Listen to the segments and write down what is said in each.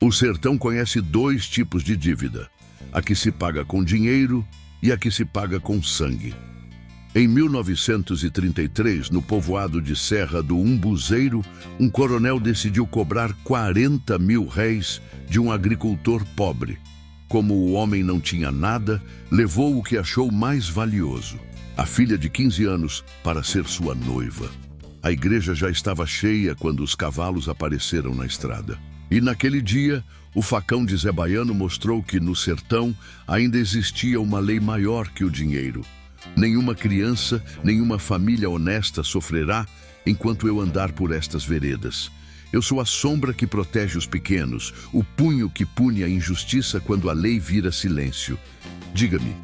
O sertão conhece dois tipos de dívida: a que se paga com dinheiro e a que se paga com sangue. Em 1933, no povoado de Serra do Umbuzeiro, um coronel decidiu cobrar 40 mil réis de um agricultor pobre. Como o homem não tinha nada, levou o que achou mais valioso: a filha de 15 anos, para ser sua noiva. A igreja já estava cheia quando os cavalos apareceram na estrada. E naquele dia, o facão de Zé Baiano mostrou que no sertão ainda existia uma lei maior que o dinheiro. Nenhuma criança, nenhuma família honesta sofrerá enquanto eu andar por estas veredas. Eu sou a sombra que protege os pequenos, o punho que pune a injustiça quando a lei vira silêncio. Diga-me,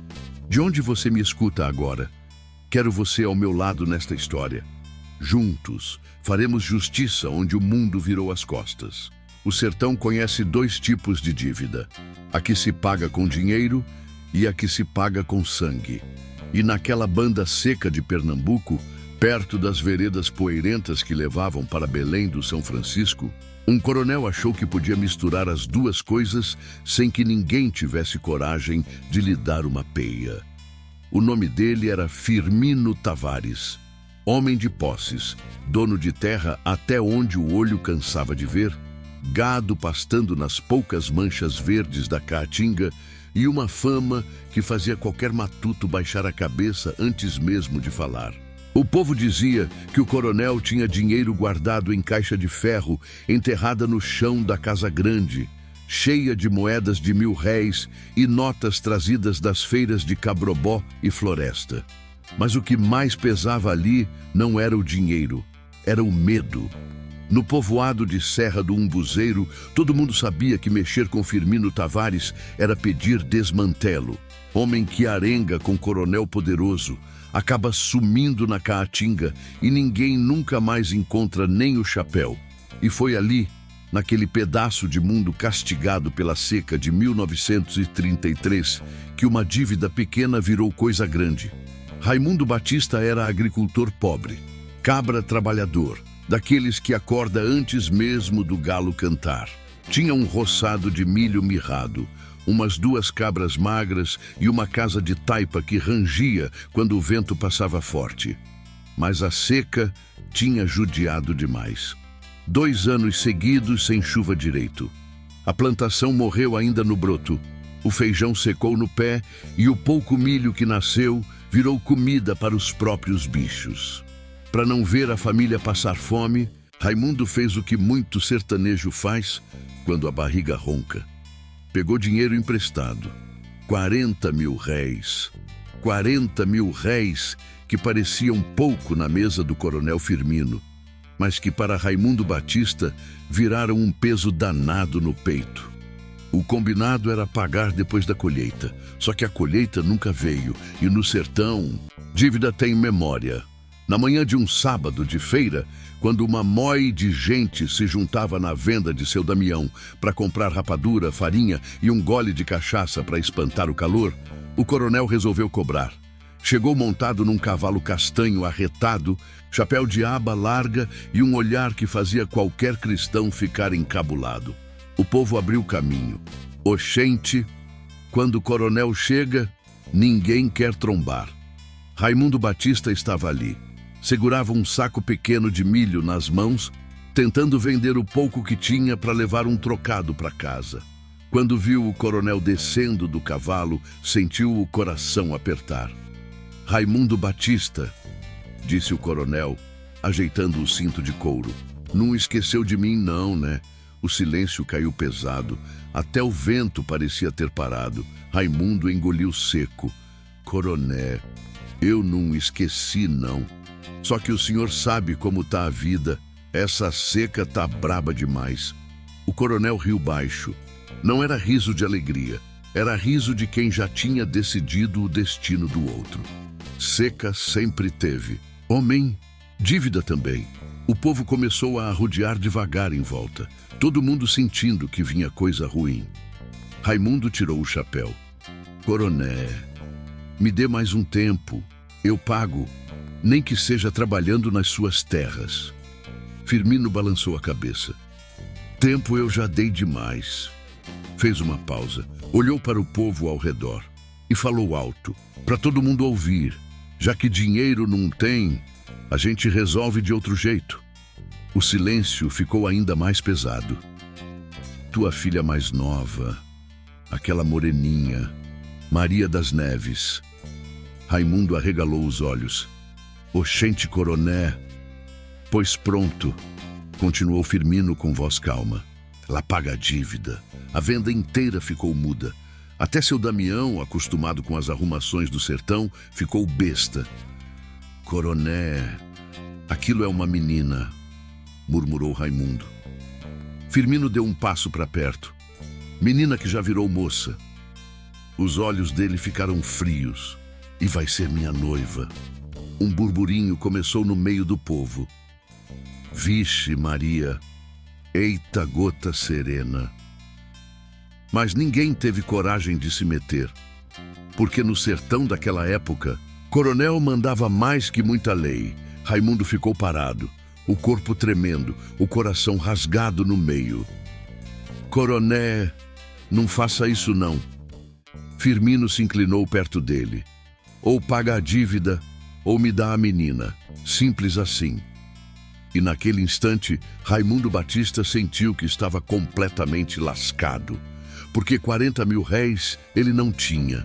de onde você me escuta agora? Quero você ao meu lado nesta história. Juntos, faremos justiça onde o mundo virou as costas. O sertão conhece dois tipos de dívida: a que se paga com dinheiro e a que se paga com sangue. E naquela banda seca de Pernambuco, perto das veredas poeirentas que levavam para Belém do São Francisco, um coronel achou que podia misturar as duas coisas sem que ninguém tivesse coragem de lhe dar uma peia. O nome dele era Firmino Tavares, homem de posses, dono de terra até onde o olho cansava de ver, gado pastando nas poucas manchas verdes da caatinga e uma fama que fazia qualquer matuto baixar a cabeça antes mesmo de falar. O povo dizia que o coronel tinha dinheiro guardado em caixa de ferro enterrada no chão da Casa Grande, cheia de moedas de 1000 réis e notas trazidas das feiras de Cabrobó e Floresta. Mas o que mais pesava ali não era o dinheiro, era o medo. No povoado de Serra do Umbuzeiro, todo mundo sabia que mexer com Firmino Tavares era pedir desmantelo. Homem que arenga com coronel poderoso, acaba sumindo na caatinga e ninguém nunca mais encontra nem o chapéu. E foi ali, naquele pedaço de mundo castigado pela seca de 1933, que uma dívida pequena virou coisa grande. Raimundo Batista era agricultor pobre, cabra trabalhador, daqueles que acorda antes mesmo do galo cantar. Tinha um roçado de milho mirrado, umas 2 cabras magras e uma casa de taipa que rangia quando o vento passava forte. Mas a seca tinha judiado demais. 2 anos seguidos sem chuva direito. A plantação morreu ainda no broto. O feijão secou no pé e o pouco milho que nasceu virou comida para os próprios bichos. Para não ver a família passar fome, Raimundo fez o que muito sertanejo faz quando a barriga ronca. Pegou dinheiro emprestado. 40 mil réis. 40 mil réis que pareciam pouco na mesa do coronel Firmino, mas que para Raimundo Batista viraram um peso danado no peito. O combinado era pagar depois da colheita, só que a colheita nunca veio e no sertão, dívida tem memória. Na manhã de um sábado de feira, quando uma mói de gente se juntava na venda de seu Damião para comprar rapadura, farinha e um gole de cachaça para espantar o calor, o coronel resolveu cobrar. Chegou montado num cavalo castanho arretado, chapéu de aba larga e um olhar que fazia qualquer cristão ficar encabulado. O povo abriu caminho. Oxente, quando o coronel chega, ninguém quer trombar. Raimundo Batista estava ali. Segurava um saco pequeno de milho nas mãos, tentando vender o pouco que tinha para levar um trocado para casa. Quando viu o coronel descendo do cavalo, sentiu o coração apertar. Raimundo Batista, disse o coronel, ajeitando o cinto de couro. Não esqueceu de mim não, né? O silêncio caiu pesado. Até o vento parecia ter parado. Raimundo engoliu seco. Coroné, eu não esqueci não. Só que o senhor sabe como tá a vida. Essa seca tá braba demais. O coronel riu baixo. Não era riso de alegria. Era riso de quem já tinha decidido o destino do outro. Seca sempre teve. Homem, dívida também. O povo começou a arrodear devagar em volta. Todo mundo sentindo que vinha coisa ruim. Raimundo tirou o chapéu. Coroné, me dê mais um tempo. Eu pago, nem que seja trabalhando nas suas terras. Firmino balançou a cabeça. tempo eu já dei demais. Fez uma pausa, olhou para o povo ao redor e falou alto, para todo mundo ouvir. Já que dinheiro não tem, a gente resolve de outro jeito. O silêncio ficou ainda mais pesado. Tua filha mais nova, aquela moreninha, Maria das Neves. Raimundo arregalou os olhos. Oxente coroné. Pois pronto, continuou Firmino com voz calma. Ela paga a dívida. A venda inteira ficou muda. Até seu Damião, acostumado com as arrumações do sertão, ficou besta. Coroné, aquilo é uma menina, murmurou Raimundo. Firmino deu um passo para perto. Menina que já virou moça. Os olhos dele ficaram frios. E vai ser minha noiva. Um burburinho começou no meio do povo. Vixe, Maria, eita gota serena. Mas ninguém teve coragem de se meter, porque no sertão daquela época, coronel mandava mais que muita lei. Raimundo ficou parado, o corpo tremendo, o coração rasgado no meio. Coroné, não faça isso não. Firmino se inclinou perto dele. Ou paga a dívida, ou me dá a menina. Simples assim. E naquele instante, Raimundo Batista sentiu que estava completamente lascado. Porque 40 mil réis ele não tinha.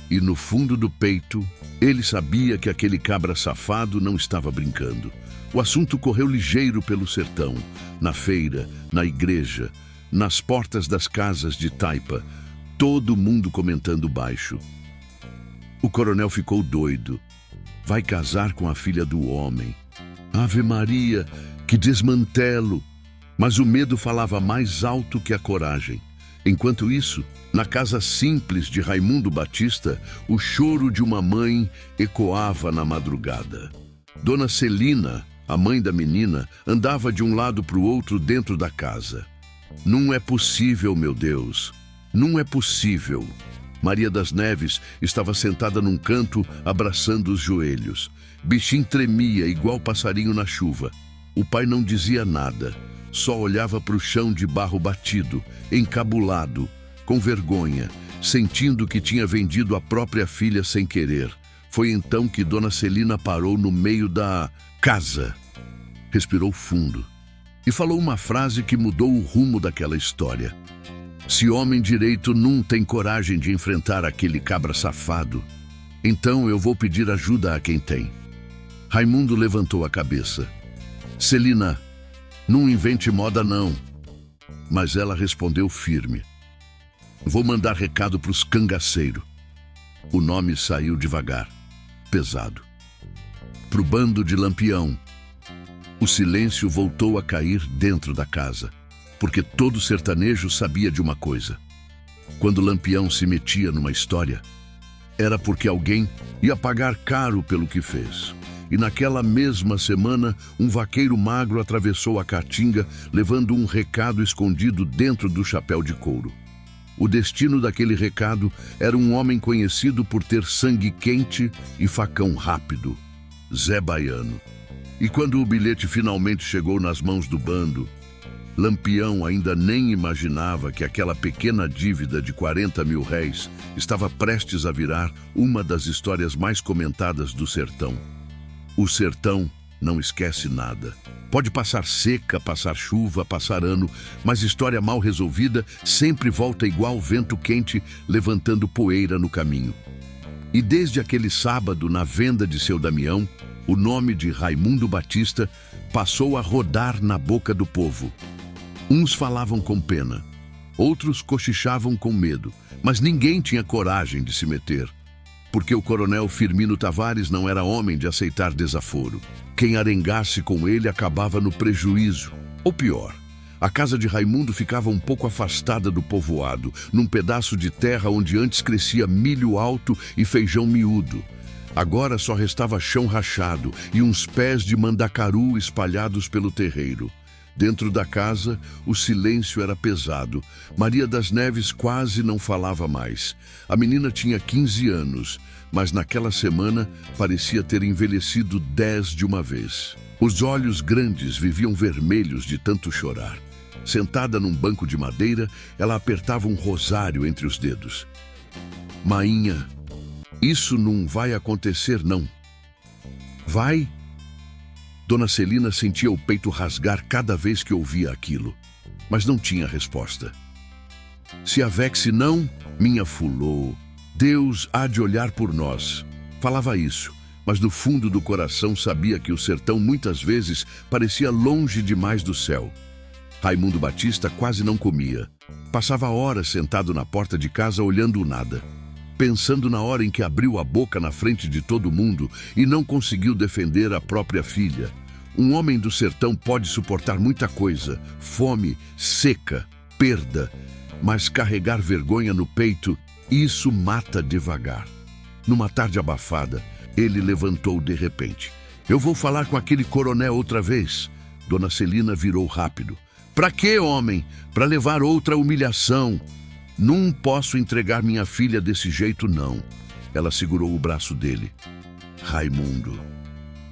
E no fundo do peito, ele sabia que aquele cabra safado não estava brincando. O assunto correu ligeiro pelo sertão, na feira, na igreja, nas portas das casas de taipa, todo mundo comentando baixo. O coronel ficou doido. Vai casar com a filha do homem. Ave Maria, que desmantelo! Mas o medo falava mais alto que a coragem. Enquanto isso, na casa simples de Raimundo Batista, o choro de uma mãe ecoava na madrugada. Dona Celina, a mãe da menina, andava de um lado para o outro dentro da casa. Não é possível, meu Deus, não é possível. Maria das Neves estava sentada num canto, abraçando os joelhos. Bichinho tremia igual passarinho na chuva. O pai não dizia nada. Só olhava para o chão de barro batido, encabulado, com vergonha, sentindo que tinha vendido a própria filha sem querer. Foi então que Dona Celina parou no meio da casa. Respirou fundo e falou uma frase que mudou o rumo daquela história. Se homem direito não tem coragem de enfrentar aquele cabra safado, então eu vou pedir ajuda a quem tem. Raimundo levantou a cabeça. Celina, não invente moda não. Mas ela respondeu firme. Vou mandar recado pros cangaceiros. O nome saiu devagar, pesado. Pro bando de Lampião. O silêncio voltou a cair dentro da casa, porque todo sertanejo sabia de uma coisa. Quando Lampião se metia numa história, era porque alguém ia pagar caro pelo que fez. E naquela mesma semana, um vaqueiro magro atravessou a caatinga, levando um recado escondido dentro do chapéu de couro. O destino daquele recado era um homem conhecido por ter sangue quente e facão rápido, Zé Baiano. E quando o bilhete finalmente chegou nas mãos do bando, Lampião ainda nem imaginava que aquela pequena dívida de 40 mil réis estava prestes a virar uma das histórias mais comentadas do sertão. O sertão não esquece nada. Pode passar seca, passar chuva, passar ano, mas história mal resolvida sempre volta igual vento quente, levantando poeira no caminho. E desde aquele sábado, na venda de seu Damião, o nome de Raimundo Batista passou a rodar na boca do povo. Uns falavam com pena, outros cochichavam com medo, mas ninguém tinha coragem de se meter. Porque o coronel Firmino Tavares não era homem de aceitar desaforo. Quem arengasse com ele acabava no prejuízo. Ou pior, a casa de Raimundo ficava um pouco afastada do povoado, num pedaço de terra onde antes crescia milho alto e feijão miúdo. Agora só restava chão rachado e uns pés de mandacaru espalhados pelo terreiro. Dentro da casa, o silêncio era pesado. Maria das Neves quase não falava mais. A menina tinha 15 anos, mas naquela semana parecia ter envelhecido 10 de uma vez. Os olhos grandes viviam vermelhos de tanto chorar. Sentada num banco de madeira, ela apertava um rosário entre os dedos. Mainha, isso não vai acontecer, não. Vai? Dona Celina sentia o peito rasgar cada vez que ouvia aquilo, mas não tinha resposta. Se a Vexe não, minha fulô, Deus há de olhar por nós. Falava isso, mas no fundo do coração sabia que o sertão muitas vezes parecia longe demais do céu. Raimundo Batista quase não comia. Passava horas sentado na porta de casa olhando o nada, pensando na hora em que abriu a boca na frente de todo mundo e não conseguiu defender a própria filha. Um homem do sertão pode suportar muita coisa, fome, seca, perda, mas carregar vergonha no peito, isso mata devagar. Numa tarde abafada, ele levantou de repente. Eu vou falar com aquele coronel outra vez. Dona Celina virou rápido. Pra quê, homem? Pra levar outra humilhação. Não posso entregar minha filha desse jeito, não. Ela segurou o braço dele. Raimundo.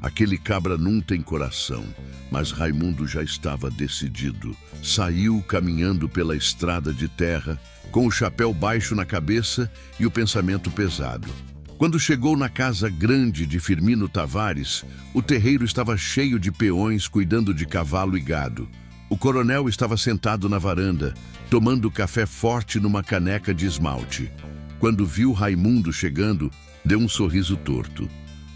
Aquele cabra não tem coração, mas Raimundo já estava decidido. Saiu caminhando pela estrada de terra, com o chapéu baixo na cabeça e o pensamento pesado. Quando chegou na casa grande de Firmino Tavares, o terreiro estava cheio de peões cuidando de cavalo e gado. O coronel estava sentado na varanda, tomando café forte numa caneca de esmalte. Quando viu Raimundo chegando, deu um sorriso torto.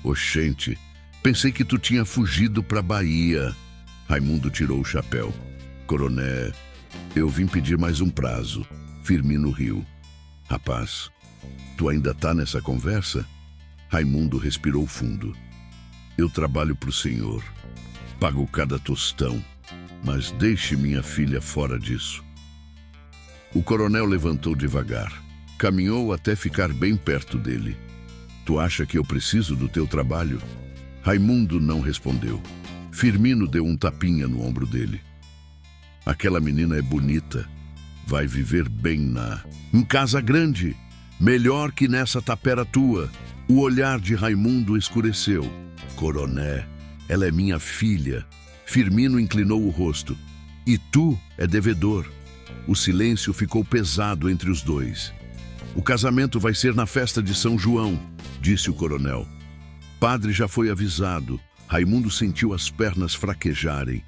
Oxente, pensei que tu tinha fugido pra Bahia. Raimundo tirou o chapéu. Coronel, eu vim pedir mais um prazo. Firmino riu. Rapaz, tu ainda tá nessa conversa? Raimundo respirou fundo. Eu trabalho pro senhor. Pago cada tostão. Mas deixe minha filha fora disso. O coronel levantou devagar. Caminhou até ficar bem perto dele. Tu acha que eu preciso do teu trabalho? Raimundo não respondeu. Firmino deu um tapinha no ombro dele. Aquela menina é bonita. Vai viver bem em casa grande. Melhor que nessa tapera tua. O olhar de Raimundo escureceu. Coroné, ela é minha filha. Firmino inclinou o rosto. E tu é devedor. O silêncio ficou pesado entre os dois. O casamento vai ser na festa de São João, disse o coronel. Padre já foi avisado. Raimundo sentiu as pernas fraquejarem.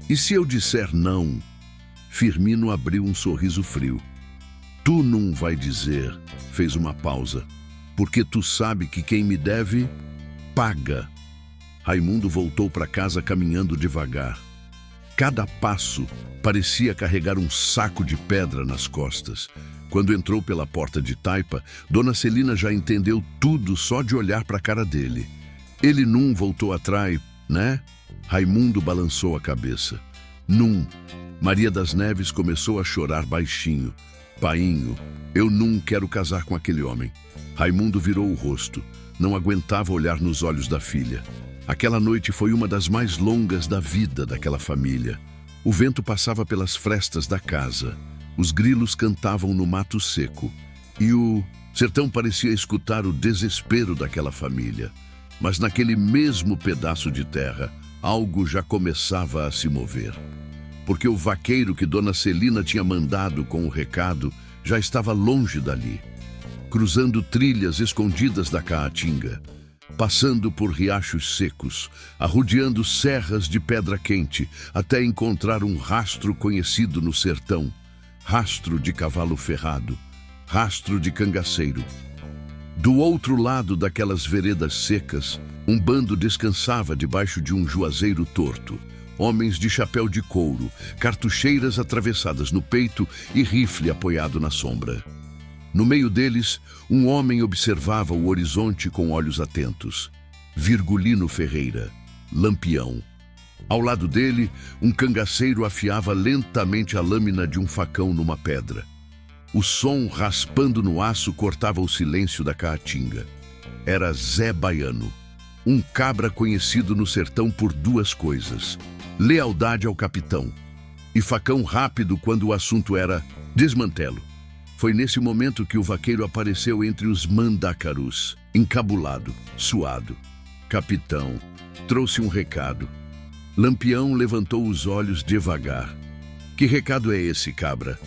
E se eu disser não? Firmino abriu um sorriso frio. Tu não vai dizer, fez uma pausa, porque tu sabe que quem me deve, paga. Raimundo voltou para casa caminhando devagar. Cada passo parecia carregar um saco de pedra nas costas. Quando entrou pela porta de taipa, Dona Celina já entendeu tudo só de olhar para a cara dele. Ele não voltou atrás, né? Raimundo balançou a cabeça. Num. Maria das Neves começou a chorar baixinho. Painho, eu não quero casar com aquele homem. Raimundo virou o rosto. Não aguentava olhar nos olhos da filha. Aquela noite foi uma das mais longas da vida daquela família. O vento passava pelas frestas da casa. Os grilos cantavam no mato seco. E o sertão parecia escutar o desespero daquela família. Mas naquele mesmo pedaço de terra, algo já começava a se mover. Porque o vaqueiro que Dona Celina tinha mandado com o recado já estava longe dali, cruzando trilhas escondidas da Caatinga, passando por riachos secos, arrodeando serras de pedra quente, até encontrar um rastro conhecido no sertão, rastro de cavalo ferrado, rastro de cangaceiro. Do outro lado daquelas veredas secas, um bando descansava debaixo de um juazeiro torto. Homens de chapéu de couro, cartucheiras atravessadas no peito e rifle apoiado na sombra. No meio deles, um homem observava o horizonte com olhos atentos. Virgulino Ferreira, Lampião. Ao lado dele, um cangaceiro afiava lentamente a lâmina de um facão numa pedra. O som raspando no aço cortava o silêncio da Caatinga. Era Zé Baiano, um cabra conhecido no sertão por duas coisas: lealdade ao capitão e facão rápido quando o assunto era desmantelo. Foi nesse momento que o vaqueiro apareceu entre os mandacarus, encabulado, suado. Capitão, trouxe um recado. Lampião levantou os olhos devagar. Que recado é esse, cabra?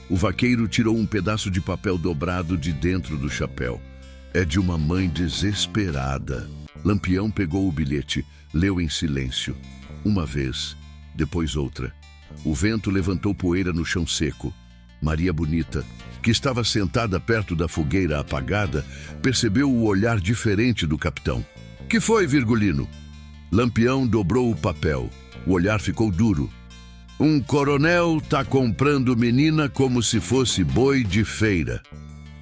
O vaqueiro tirou um pedaço de papel dobrado de dentro do chapéu. É de uma mãe desesperada. Lampião pegou o bilhete, leu em silêncio. Uma vez, depois outra. O vento levantou poeira no chão seco. Maria Bonita, que estava sentada perto da fogueira apagada, percebeu o olhar diferente do capitão. Que foi, Virgulino? Lampião dobrou o papel. O olhar ficou duro. Um coronel tá comprando menina como se fosse boi de feira.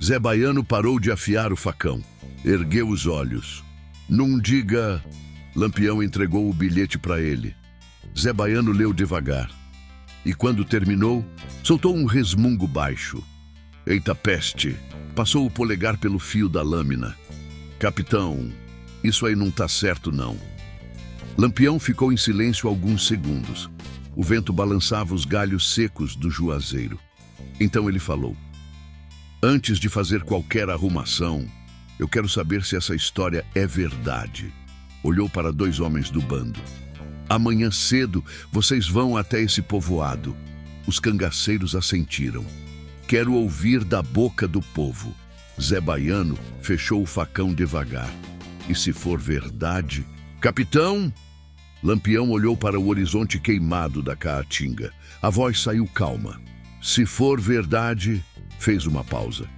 Zé Baiano parou de afiar o facão. Ergueu os olhos. Não diga... Lampião entregou o bilhete para ele. Zé Baiano leu devagar. E quando terminou, soltou um resmungo baixo. Eita peste! Passou o polegar pelo fio da lâmina. Capitão, isso aí não tá certo não. Lampião ficou em silêncio alguns segundos. O vento balançava os galhos secos do juazeiro. Então ele falou. Antes de fazer qualquer arrumação, eu quero saber se essa história é verdade. Olhou para dois homens do bando. Amanhã cedo vocês vão até esse povoado. Os cangaceiros assentiram. Quero ouvir da boca do povo. Zé Baiano fechou o facão devagar. E se for verdade... Capitão! Lampião olhou para o horizonte queimado da caatinga. A voz saiu calma. Se for verdade... Fez uma pausa.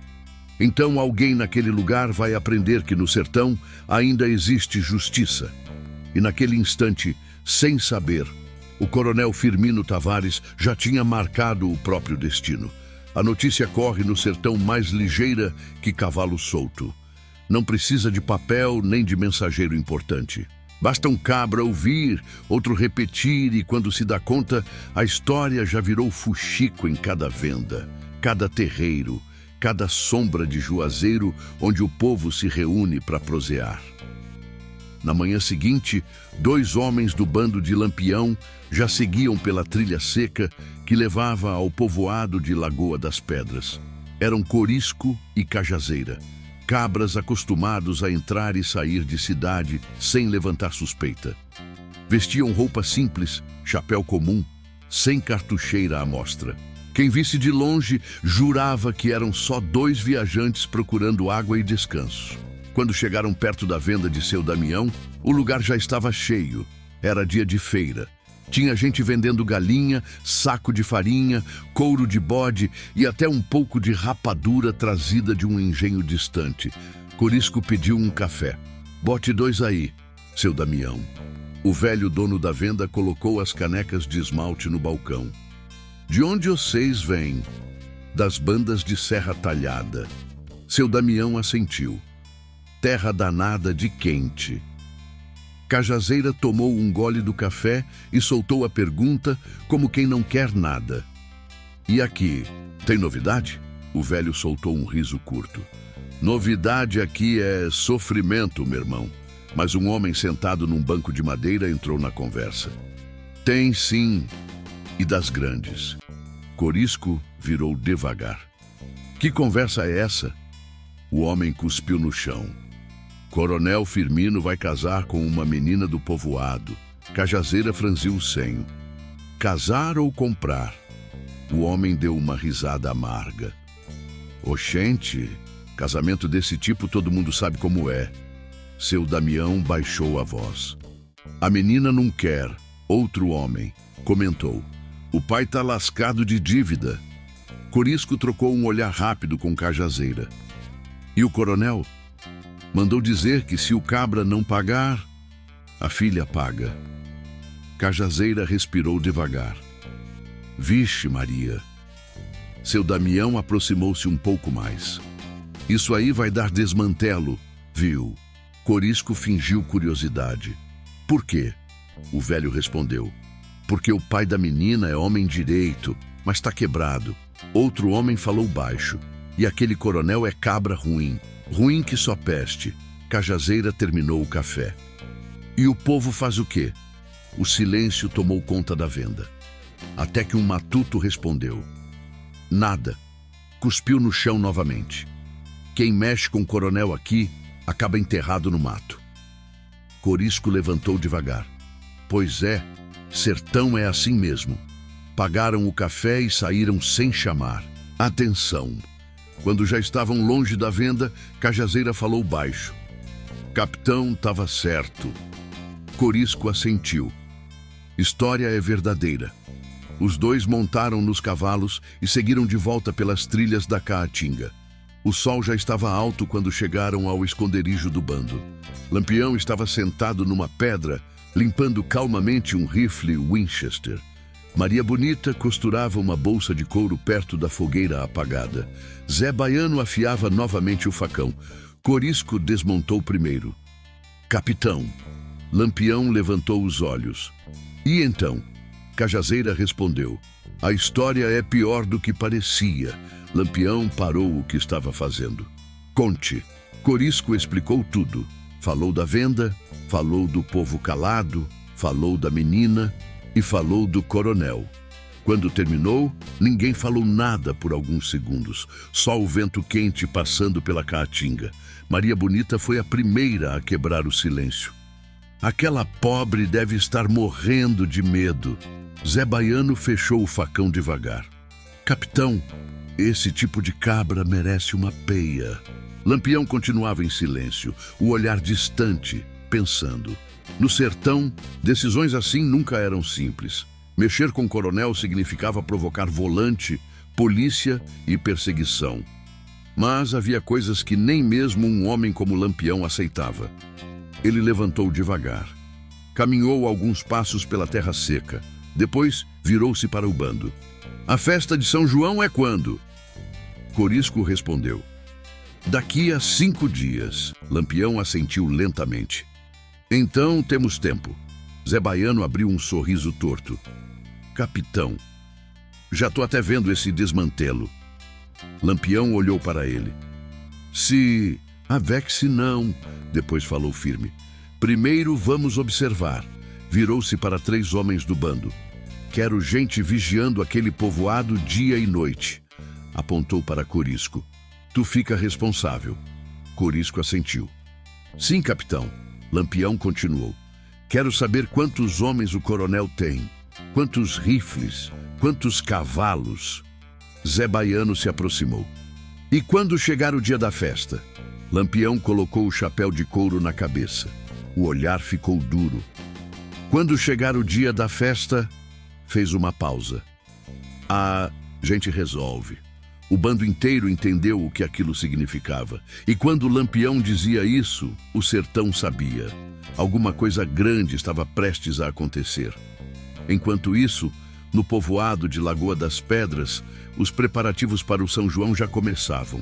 Então alguém naquele lugar vai aprender que no sertão ainda existe justiça. E naquele instante, sem saber, o coronel Firmino Tavares já tinha marcado o próprio destino. A notícia corre no sertão mais ligeira que cavalo solto. Não precisa de papel nem de mensageiro importante. Basta um cabra ouvir, outro repetir e quando se dá conta, a história já virou fuxico em cada venda, cada terreiro, cada sombra de juazeiro onde o povo se reúne para prosear. Na manhã seguinte, dois homens do bando de Lampião já seguiam pela trilha seca que levava ao povoado de Lagoa das Pedras. Eram Corisco e Cajazeira, cabras acostumados a entrar e sair de cidade sem levantar suspeita. Vestiam roupa simples, chapéu comum, sem cartucheira à mostra. Quem visse de longe jurava que eram só dois viajantes procurando água e descanso. Quando chegaram perto da venda de seu Damião, o lugar já estava cheio. Era dia de feira. Tinha gente vendendo galinha, saco de farinha, couro de bode e até um pouco de rapadura trazida de um engenho distante. Corisco pediu um café. Bote dois aí, seu Damião. O velho dono da venda colocou as canecas de esmalte no balcão. De onde vocês vêm? Das bandas de Serra Talhada. Seu Damião assentiu. Terra danada de quente. Cajazeira tomou um gole do café e soltou a pergunta como quem não quer nada. E aqui, tem novidade? O velho soltou um riso curto. Novidade aqui é sofrimento, meu irmão. Mas um homem sentado num banco de madeira entrou na conversa. Tem sim, e das grandes. Corisco virou devagar. Que conversa é essa? O homem cuspiu no chão. Coronel Firmino vai casar com uma menina do povoado. Cajazeira franziu o senho. Casar ou comprar? O homem deu uma risada amarga. Oxente, casamento desse tipo todo mundo sabe como é. Seu Damião baixou a voz. A menina não quer. Outro homem comentou. O pai tá lascado de dívida. Corisco trocou um olhar rápido com Cajazeira. E o coronel? Mandou dizer que se o cabra não pagar, a filha paga. Cajazeira respirou devagar. Vixe, Maria. Seu Damião aproximou-se um pouco mais. Isso aí vai dar desmantelo, viu? Corisco fingiu curiosidade. Por quê? O velho respondeu. Porque o pai da menina é homem direito, mas tá quebrado. Outro homem falou baixo. E aquele coronel é cabra ruim. Ruim que só peste. Cajazeira terminou o café. E o povo faz o quê? O silêncio tomou conta da venda. Até que um matuto respondeu. Nada. Cuspiu no chão novamente. Quem mexe com o coronel aqui, acaba enterrado no mato. Corisco levantou devagar. Pois é, sertão é assim mesmo. Pagaram o café e saíram sem chamar. Atenção! Quando já estavam longe da venda, Cajazeira falou baixo. Capitão estava certo. Corisco assentiu. História é verdadeira. Os dois montaram nos cavalos e seguiram de volta pelas trilhas da Caatinga. O sol já estava alto quando chegaram ao esconderijo do bando. Lampião estava sentado numa pedra, limpando calmamente um rifle Winchester. Maria Bonita costurava uma bolsa de couro perto da fogueira apagada. Zé Baiano afiava novamente o facão. Corisco desmontou primeiro. Capitão. Lampião levantou os olhos. E então? Cajazeira respondeu. A história é pior do que parecia. Lampião parou o que estava fazendo. Conte. Corisco explicou tudo. Falou da venda, falou do povo calado, falou da menina e falou do coronel. Quando terminou, ninguém falou nada por alguns segundos. Só o vento quente passando pela Caatinga. Maria Bonita foi a primeira a quebrar o silêncio. Aquela pobre deve estar morrendo de medo. Zé Baiano fechou o facão devagar. Capitão, esse tipo de cabra merece uma peia. Lampião continuava em silêncio, o olhar distante, pensando. No sertão, decisões assim nunca eram simples. Mexer com o coronel significava provocar volante, polícia e perseguição. Mas havia coisas que nem mesmo um homem como Lampião aceitava. Ele levantou devagar. Caminhou alguns passos pela terra seca. Depois, virou-se para o bando. A festa de São João é quando? Corisco respondeu. Daqui a 5 dias. Lampião assentiu lentamente. Então temos tempo. Zé Baiano abriu um sorriso torto. Capitão, já tô até vendo esse desmantelo. Lampião olhou para ele. Se avexe não, depois falou firme. Primeiro vamos observar. Virou-se para 3 homens do bando. Quero gente vigiando aquele povoado dia e noite. Apontou para Corisco. Tu fica responsável. Corisco assentiu. Sim, capitão. Lampião continuou. Quero saber quantos homens o coronel tem. Quantos rifles. Quantos cavalos. Zé Baiano se aproximou. E quando chegar o dia da festa? Lampião colocou o chapéu de couro na cabeça. O olhar ficou duro. Quando chegar o dia da festa, fez uma pausa. A gente resolve. O bando inteiro entendeu o que aquilo significava. E quando Lampião dizia isso, o sertão sabia. Alguma coisa grande estava prestes a acontecer. Enquanto isso, no povoado de Lagoa das Pedras, os preparativos para o São João já começavam.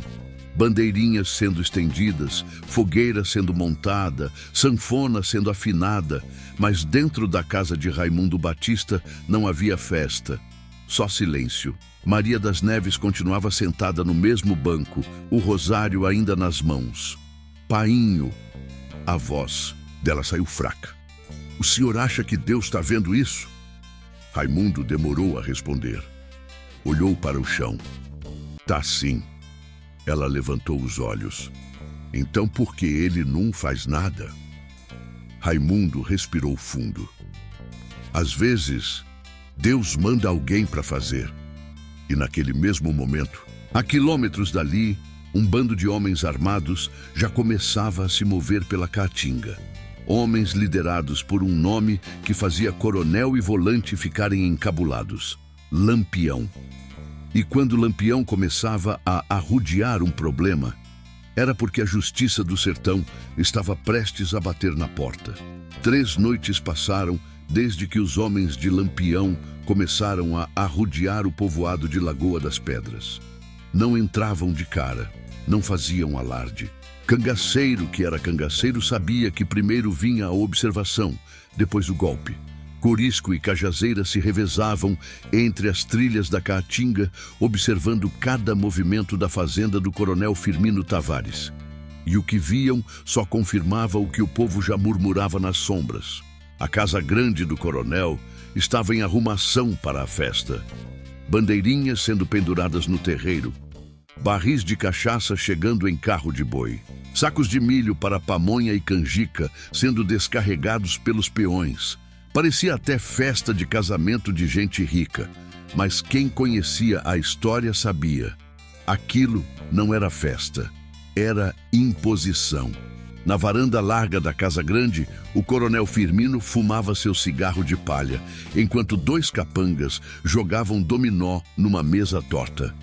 Bandeirinhas sendo estendidas, fogueira sendo montada, sanfona sendo afinada, mas dentro da casa de Raimundo Batista não havia festa, só silêncio. Maria das Neves continuava sentada no mesmo banco, o rosário ainda nas mãos. Painho, a voz dela saiu fraca. O senhor acha que Deus está vendo isso? Raimundo demorou a responder. Olhou para o chão. Tá sim. Ela levantou os olhos. Então por que ele não faz nada? Raimundo respirou fundo. Às vezes, Deus manda alguém para fazer. E naquele mesmo momento, a quilômetros dali, um bando de homens armados já começava a se mover pela Caatinga. Homens liderados por um nome que fazia coronel e volante ficarem encabulados. Lampião. E quando Lampião começava a arrodear um problema, era porque a justiça do sertão estava prestes a bater na porta. 3 noites passaram desde que os homens de Lampião começaram a arrodear o povoado de Lagoa das Pedras. Não entravam de cara, não faziam alarde. Cangaceiro, que era cangaceiro, sabia que primeiro vinha a observação, depois o golpe. Corisco e Cajazeira se revezavam entre as trilhas da Caatinga, observando cada movimento da fazenda do coronel Firmino Tavares. E o que viam só confirmava o que o povo já murmurava nas sombras. A casa grande do coronel estava em arrumação para a festa. Bandeirinhas sendo penduradas no terreiro, barris de cachaça chegando em carro de boi, sacos de milho para pamonha e canjica sendo descarregados pelos peões. Parecia até festa de casamento de gente rica. Mas quem conhecia a história sabia. Aquilo não era festa, era imposição. Na varanda larga da Casa Grande, o coronel Firmino fumava seu cigarro de palha, enquanto dois capangas jogavam dominó numa mesa torta.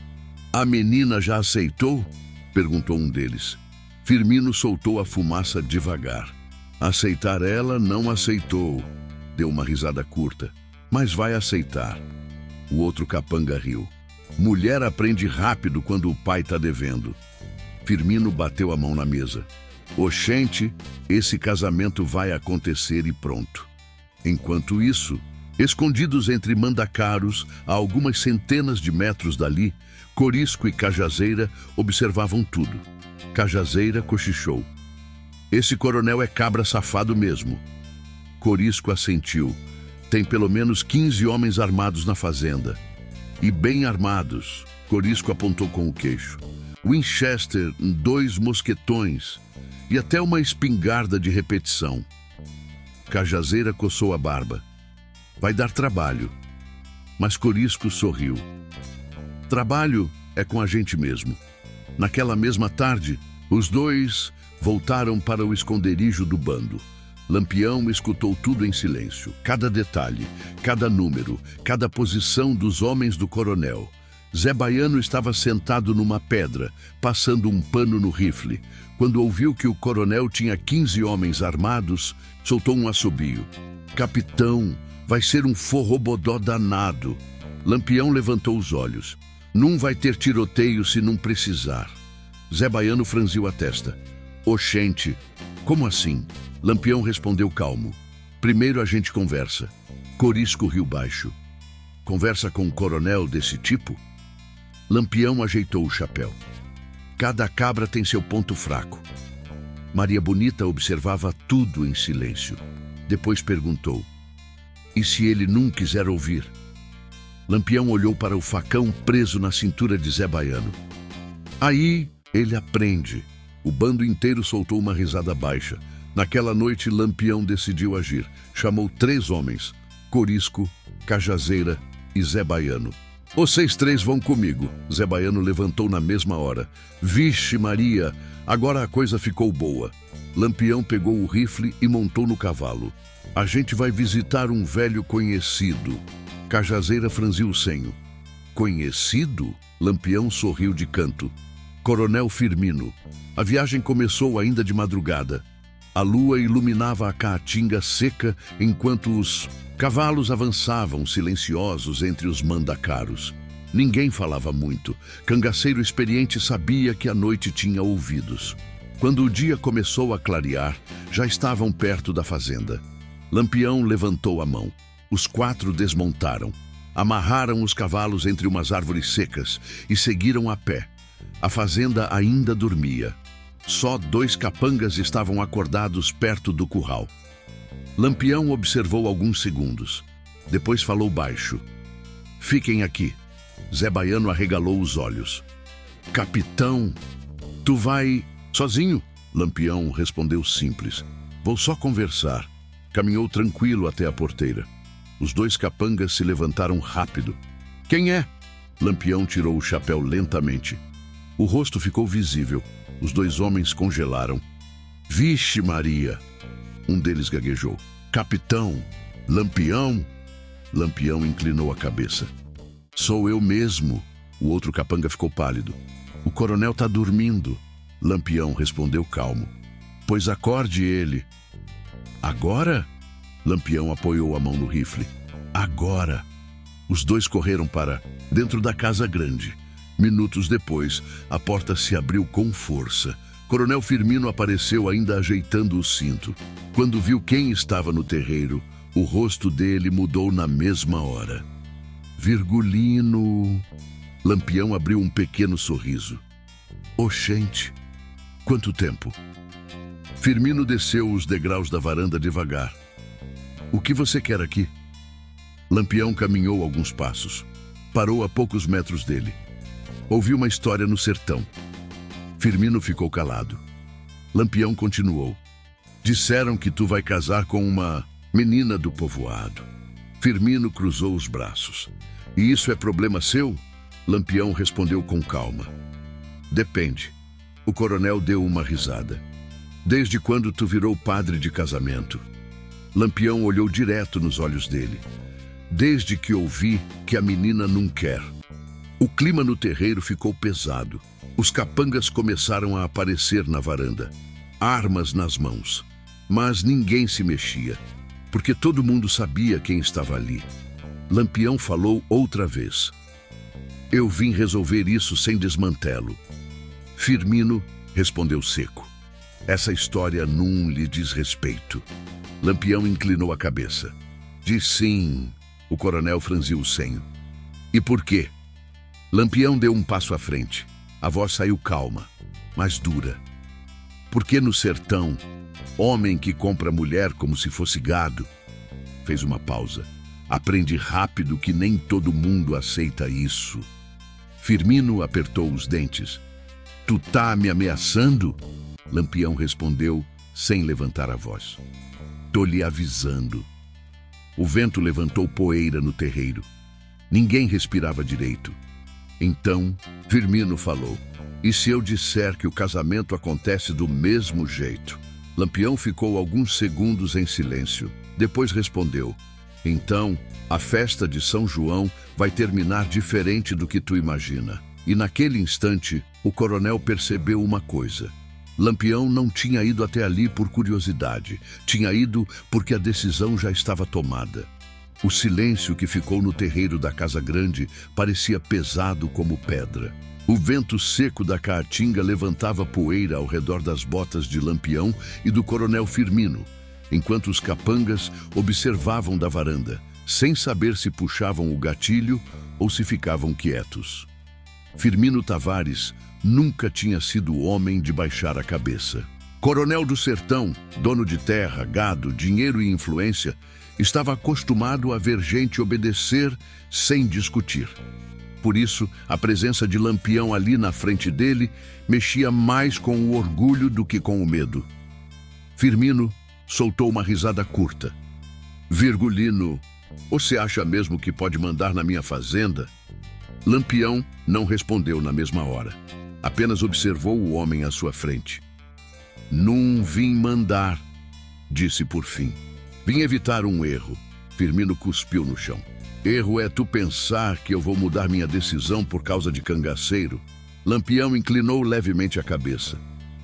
"A menina já aceitou?" perguntou um deles. Firmino soltou a fumaça devagar. "Aceitar ela não aceitou", deu uma risada curta. "Mas vai aceitar." O outro capanga riu. "Mulher aprende rápido quando o pai está devendo." Firmino bateu a mão na mesa. "Oxente, esse casamento vai acontecer e pronto." Enquanto isso, escondidos entre mandacaros, a algumas centenas de metros dali, Corisco e Cajazeira observavam tudo. Cajazeira cochichou. "Esse coronel é cabra safado mesmo." Corisco assentiu. "Tem pelo menos 15 homens armados na fazenda." "E bem armados." Corisco apontou com o queixo. "Winchester, 2 mosquetões e até uma espingarda de repetição." Cajazeira coçou a barba. "Vai dar trabalho." Mas Corisco sorriu. "Trabalho é com a gente mesmo." Naquela mesma tarde, os dois voltaram para o esconderijo do bando. Lampião escutou tudo em silêncio. Cada detalhe, cada número, cada posição dos homens do coronel. Zé Baiano estava sentado numa pedra, passando um pano no rifle. Quando ouviu que o coronel tinha 15 homens armados, soltou um assobio. "Capitão, vai ser um forrobodó danado." Lampião levantou os olhos. "Não vai ter tiroteio se não precisar." Zé Baiano franziu a testa. "Oxente, como assim?" Lampião respondeu calmo. "Primeiro a gente conversa." Corisco riu baixo. "Conversa com um coronel desse tipo?" Lampião ajeitou o chapéu. "Cada cabra tem seu ponto fraco." Maria Bonita observava tudo em silêncio. Depois perguntou: "E se ele não quiser ouvir?" Lampião olhou para o facão preso na cintura de Zé Baiano. "Aí ele aprende." O bando inteiro soltou uma risada baixa. Naquela noite, Lampião decidiu agir. Chamou 3 homens: Corisco, Cajazeira e Zé Baiano. "Vocês 3 vão comigo." Zé Baiano levantou na mesma hora. "Vixe Maria, agora a coisa ficou boa." Lampião pegou o rifle e montou no cavalo. "A gente vai visitar um velho conhecido." Cajazeira franziu o senho. "Conhecido?" Lampião sorriu de canto. "Coronel Firmino." A viagem começou ainda de madrugada. A lua iluminava a caatinga seca enquanto os cavalos avançavam silenciosos entre os mandacaros. Ninguém falava muito. Cangaceiro experiente sabia que a noite tinha ouvidos. Quando o dia começou a clarear, já estavam perto da fazenda. Lampião levantou a mão. Os 4 desmontaram. Amarraram os cavalos entre umas árvores secas e seguiram a pé. A fazenda ainda dormia. Só 2 capangas estavam acordados perto do curral. Lampião observou alguns segundos. Depois falou baixo: "Fiquem aqui." Zé Baiano arregalou os olhos. "Capitão, tu vai sozinho?" Lampião respondeu simples: "Vou só conversar." Caminhou tranquilo até a porteira. Os 2 capangas se levantaram rápido. "Quem é?" Lampião tirou o chapéu lentamente. O rosto ficou visível. Os 2 homens congelaram. "Vixe Maria!" Um deles gaguejou. "Capitão, Lampião?" Lampião inclinou a cabeça. "Sou eu mesmo." O outro capanga ficou pálido. "O coronel está dormindo." Lampião respondeu calmo: "Pois acorde ele." "Agora?" Lampião apoiou a mão no rifle. "Agora." Os 2 correram para dentro da Casa Grande. Minutos depois, a porta se abriu com força. Coronel Firmino apareceu ainda ajeitando o cinto. Quando viu quem estava no terreiro, o rosto dele mudou na mesma hora. "Virgulino." Lampião abriu um pequeno sorriso. "Oxente, quanto tempo?" Firmino desceu os degraus da varanda devagar. "O que você quer aqui?" Lampião caminhou alguns passos. Parou a poucos metros dele. Ouvi uma história no sertão. Firmino ficou calado. Lampião continuou: "Disseram que tu vai casar com uma menina do povoado." Firmino cruzou os braços. E isso é problema seu? Lampião respondeu com calma. Depende. O coronel deu uma risada. Desde quando tu virou padre de casamento? Lampião olhou direto nos olhos dele. Desde que ouvi que a menina não quer. O clima no terreiro ficou pesado. Os capangas começaram a aparecer na varanda, armas nas mãos. Mas ninguém se mexia, porque todo mundo sabia quem estava ali. Lampião falou outra vez. Eu vim resolver isso sem desmantelo. Firmino respondeu seco. Essa história não lhe diz respeito. Lampião inclinou a cabeça. Diz sim. O coronel franziu o senho. E por quê? Lampião deu um passo à frente. A voz saiu calma, mas dura. Porque no sertão, homem que compra mulher como se fosse gado. Fez uma pausa. Aprende rápido que nem todo mundo aceita isso. Firmino apertou os dentes. Tu tá me ameaçando? Lampião respondeu sem levantar a voz. Tô lhe avisando. O vento levantou poeira no terreiro. Ninguém respirava direito. Então, Firmino falou. E se eu disser que o casamento acontece do mesmo jeito? Lampião ficou alguns segundos em silêncio. Depois respondeu. Então, a festa de São João vai terminar diferente do que tu imagina. E naquele instante, o coronel percebeu uma coisa. Lampião não tinha ido até ali por curiosidade. Tinha ido porque a decisão já estava tomada. O silêncio que ficou no terreiro da Casa Grande parecia pesado como pedra. O vento seco da caatinga levantava poeira ao redor das botas de Lampião e do coronel Firmino, enquanto os capangas observavam da varanda, sem saber se puxavam o gatilho ou se ficavam quietos. Firmino Tavares nunca tinha sido o homem de baixar a cabeça. Coronel do sertão, dono de terra, gado, dinheiro e influência, estava acostumado a ver gente obedecer sem discutir. Por isso, a presença de Lampião ali na frente dele mexia mais com o orgulho do que com o medo. Firmino soltou uma risada curta. Virgulino, você acha mesmo que pode mandar na minha fazenda? Lampião não respondeu na mesma hora. Apenas observou o homem à sua frente. Não vim mandar, disse por fim. Vim evitar um erro. Firmino cuspiu no chão. Erro é tu pensar que eu vou mudar minha decisão por causa de cangaceiro? Lampião inclinou levemente a cabeça.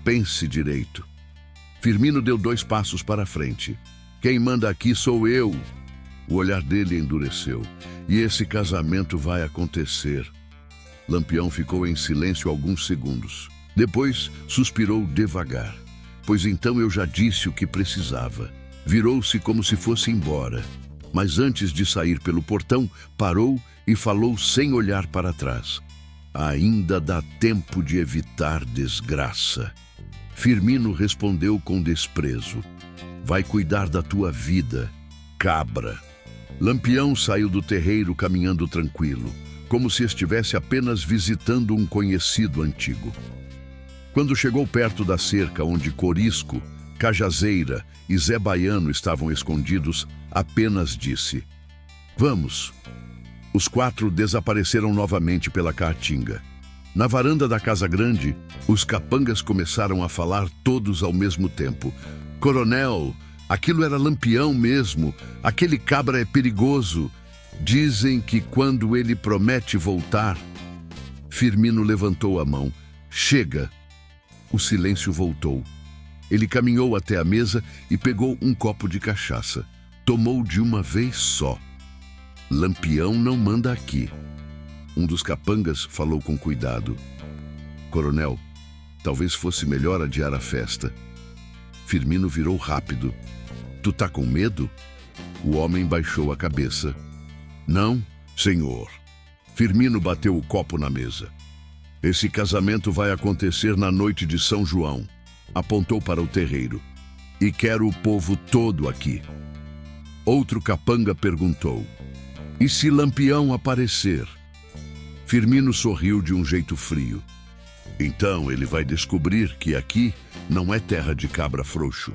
Pense direito. Firmino deu 2 passos para frente. Quem manda aqui sou eu. O olhar dele endureceu. E esse casamento vai acontecer. Lampião ficou em silêncio alguns segundos. Depois suspirou devagar. Pois então eu já disse o que precisava. Virou-se como se fosse embora. Mas antes de sair pelo portão, parou e falou sem olhar para trás. Ainda dá tempo de evitar desgraça. Firmino respondeu com desprezo. Vai cuidar da tua vida, cabra. Lampião saiu do terreiro caminhando tranquilo, como se estivesse apenas visitando um conhecido antigo. Quando chegou perto da cerca onde Corisco, Cajazeira e Zé Baiano estavam escondidos, apenas disse: Vamos. Os 4 desapareceram novamente pela caatinga. Na varanda da Casa Grande, os capangas começaram a falar todos ao mesmo tempo. Coronel, aquilo era Lampião mesmo. Aquele cabra é perigoso. Dizem que quando ele promete voltar... Firmino levantou a mão. Chega. O silêncio voltou. Ele caminhou até a mesa e pegou um copo de cachaça. Tomou de uma vez só. Lampião não manda aqui. Um dos capangas falou com cuidado. Coronel, talvez fosse melhor adiar a festa. Firmino virou rápido. Tu tá com medo? O homem baixou a cabeça. Não, senhor. Firmino bateu o copo na mesa. Esse casamento vai acontecer na noite de São João. Apontou para o terreiro. E quero o povo todo aqui. Outro capanga perguntou. E se Lampião aparecer? Firmino sorriu de um jeito frio. Então ele vai descobrir que aqui não é terra de cabra frouxo.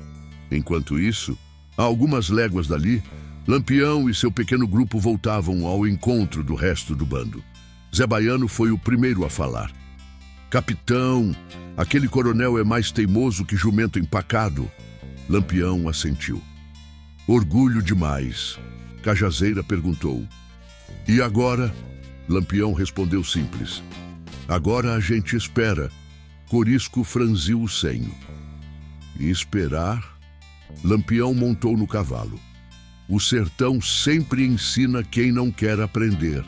Enquanto isso, a algumas léguas dali, Lampião e seu pequeno grupo voltavam ao encontro do resto do bando. Zé Baiano foi o primeiro a falar. Capitão, aquele coronel é mais teimoso que jumento empacado. Lampião assentiu. Orgulho demais. Cajazeira perguntou. E agora? Lampião respondeu simples. Agora a gente espera. Corisco franziu o senho. E esperar? Lampião montou no cavalo. O sertão sempre ensina quem não quer aprender.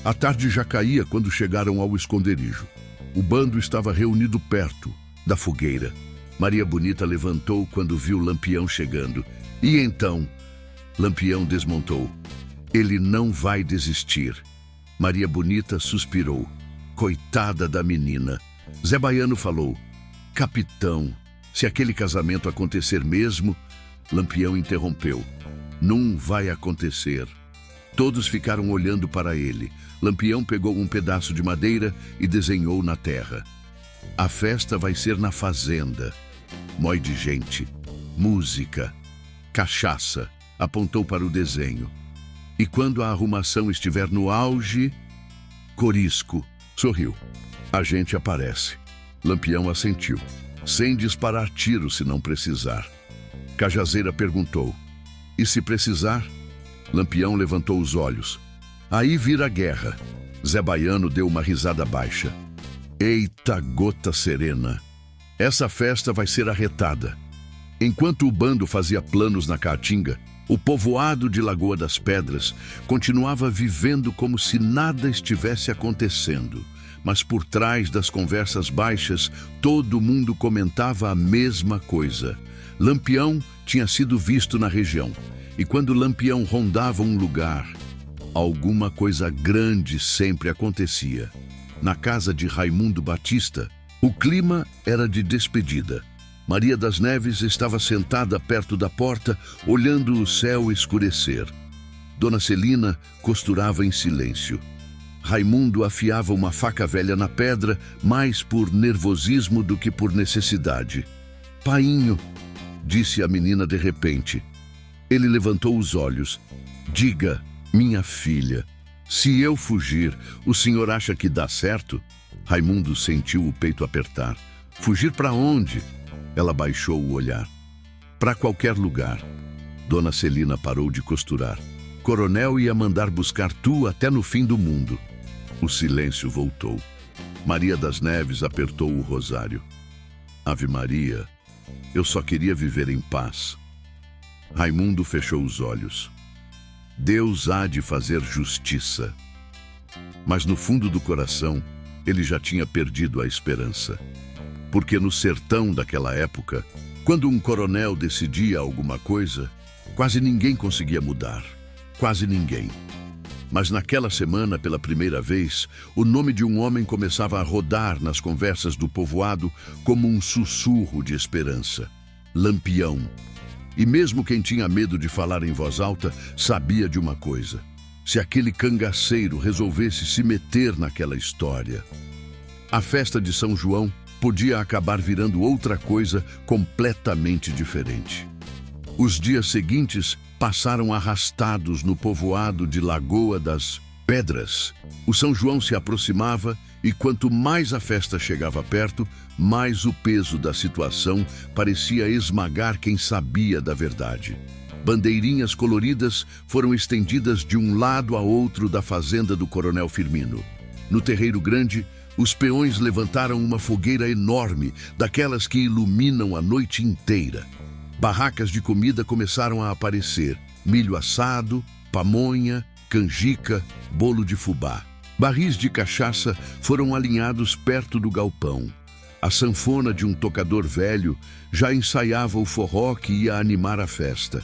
A tarde já caía quando chegaram ao esconderijo. O bando estava reunido perto da fogueira. Maria Bonita levantou quando viu Lampião chegando. E então, Lampião desmontou. Ele não vai desistir. Maria Bonita suspirou. Coitada da menina. Zé Baiano falou. Capitão, se aquele casamento acontecer mesmo... Lampião interrompeu. Não vai acontecer. Todos ficaram olhando para ele. Lampião pegou um pedaço de madeira e desenhou na terra. A festa vai ser na fazenda. Mói de gente, música, cachaça, apontou para o desenho. E quando a arrumação estiver no auge, Corisco sorriu. A gente aparece. Lampião assentiu, sem disparar tiro se não precisar. Cajazeira perguntou. E se precisar? Lampião levantou os olhos. Aí vira guerra. Zé Baiano deu uma risada baixa. Eita gota serena. Essa festa vai ser arretada. Enquanto o bando fazia planos na Caatinga, o povoado de Lagoa das Pedras continuava vivendo como se nada estivesse acontecendo. Mas por trás das conversas baixas, todo mundo comentava a mesma coisa. Lampião tinha sido visto na região. E quando Lampião rondava um lugar, alguma coisa grande sempre acontecia. Na casa de Raimundo Batista, o clima era de despedida. Maria das Neves estava sentada perto da porta, olhando o céu escurecer. Dona Celina costurava em silêncio. Raimundo afiava uma faca velha na pedra, mais por nervosismo do que por necessidade. Painho, disse a menina de repente. Ele levantou os olhos. Diga, minha filha, se eu fugir, o senhor acha que dá certo? Raimundo sentiu o peito apertar. Fugir para onde? Ela baixou o olhar. Para qualquer lugar. Dona Celina parou de costurar. Coronel ia mandar buscar tu até no fim do mundo. O silêncio voltou. Maria das Neves apertou o rosário. Ave Maria, eu só queria viver em paz. Raimundo fechou os olhos. Deus há de fazer justiça. Mas no fundo do coração, ele já tinha perdido a esperança. Porque no sertão daquela época, quando um coronel decidia alguma coisa, quase ninguém conseguia mudar. Quase ninguém. Mas naquela semana, pela primeira vez, o nome de um homem começava a rodar nas conversas do povoado como um sussurro de esperança. Lampião. E mesmo quem tinha medo de falar em voz alta, sabia de uma coisa. Se aquele cangaceiro resolvesse se meter naquela história, a festa de São João podia acabar virando outra coisa completamente diferente. Os dias seguintes passaram arrastados no povoado de Lagoa das Pedras. O São João se aproximava e quanto mais a festa chegava perto, mais o peso da situação parecia esmagar quem sabia da verdade. Bandeirinhas coloridas foram estendidas de um lado a outro da fazenda do Coronel Firmino. No terreiro grande, os peões levantaram uma fogueira enorme, daquelas que iluminam a noite inteira. Barracas de comida começaram a aparecer. Milho assado, pamonha, canjica, bolo de fubá. Barris de cachaça foram alinhados perto do galpão. A sanfona de um tocador velho já ensaiava o forró que ia animar a festa.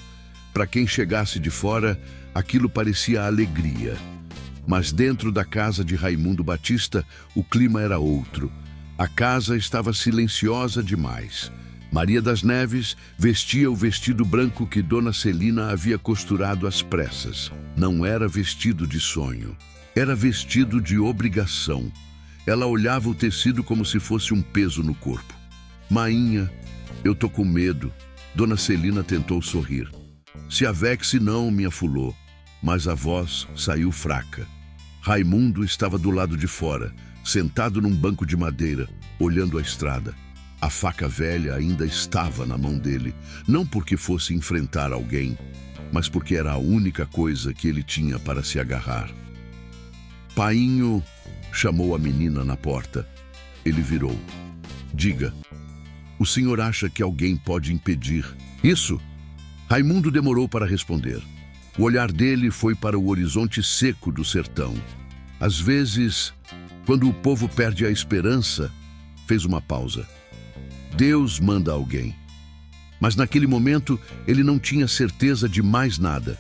Para quem chegasse de fora, aquilo parecia alegria. Mas dentro da casa de Raimundo Batista, o clima era outro. A casa estava silenciosa demais. Maria das Neves vestia o vestido branco que Dona Celina havia costurado às pressas. Não era vestido de sonho. Era vestido de obrigação. Ela olhava o tecido como se fosse um peso no corpo. Mainha, eu tô com medo. Dona Celina tentou sorrir. Se a Vexe não me afulou, mas a voz saiu fraca. Raimundo estava do lado de fora, sentado num banco de madeira, olhando a estrada. A faca velha ainda estava na mão dele, não porque fosse enfrentar alguém, mas porque era a única coisa que ele tinha para se agarrar. Painho chamou a menina na porta. Ele virou. Diga, o senhor acha que alguém pode impedir isso? Raimundo demorou para responder. O olhar dele foi para o horizonte seco do sertão. Às vezes, quando o povo perde a esperança, fez uma pausa. Deus manda alguém. Mas naquele momento, ele não tinha certeza de mais nada.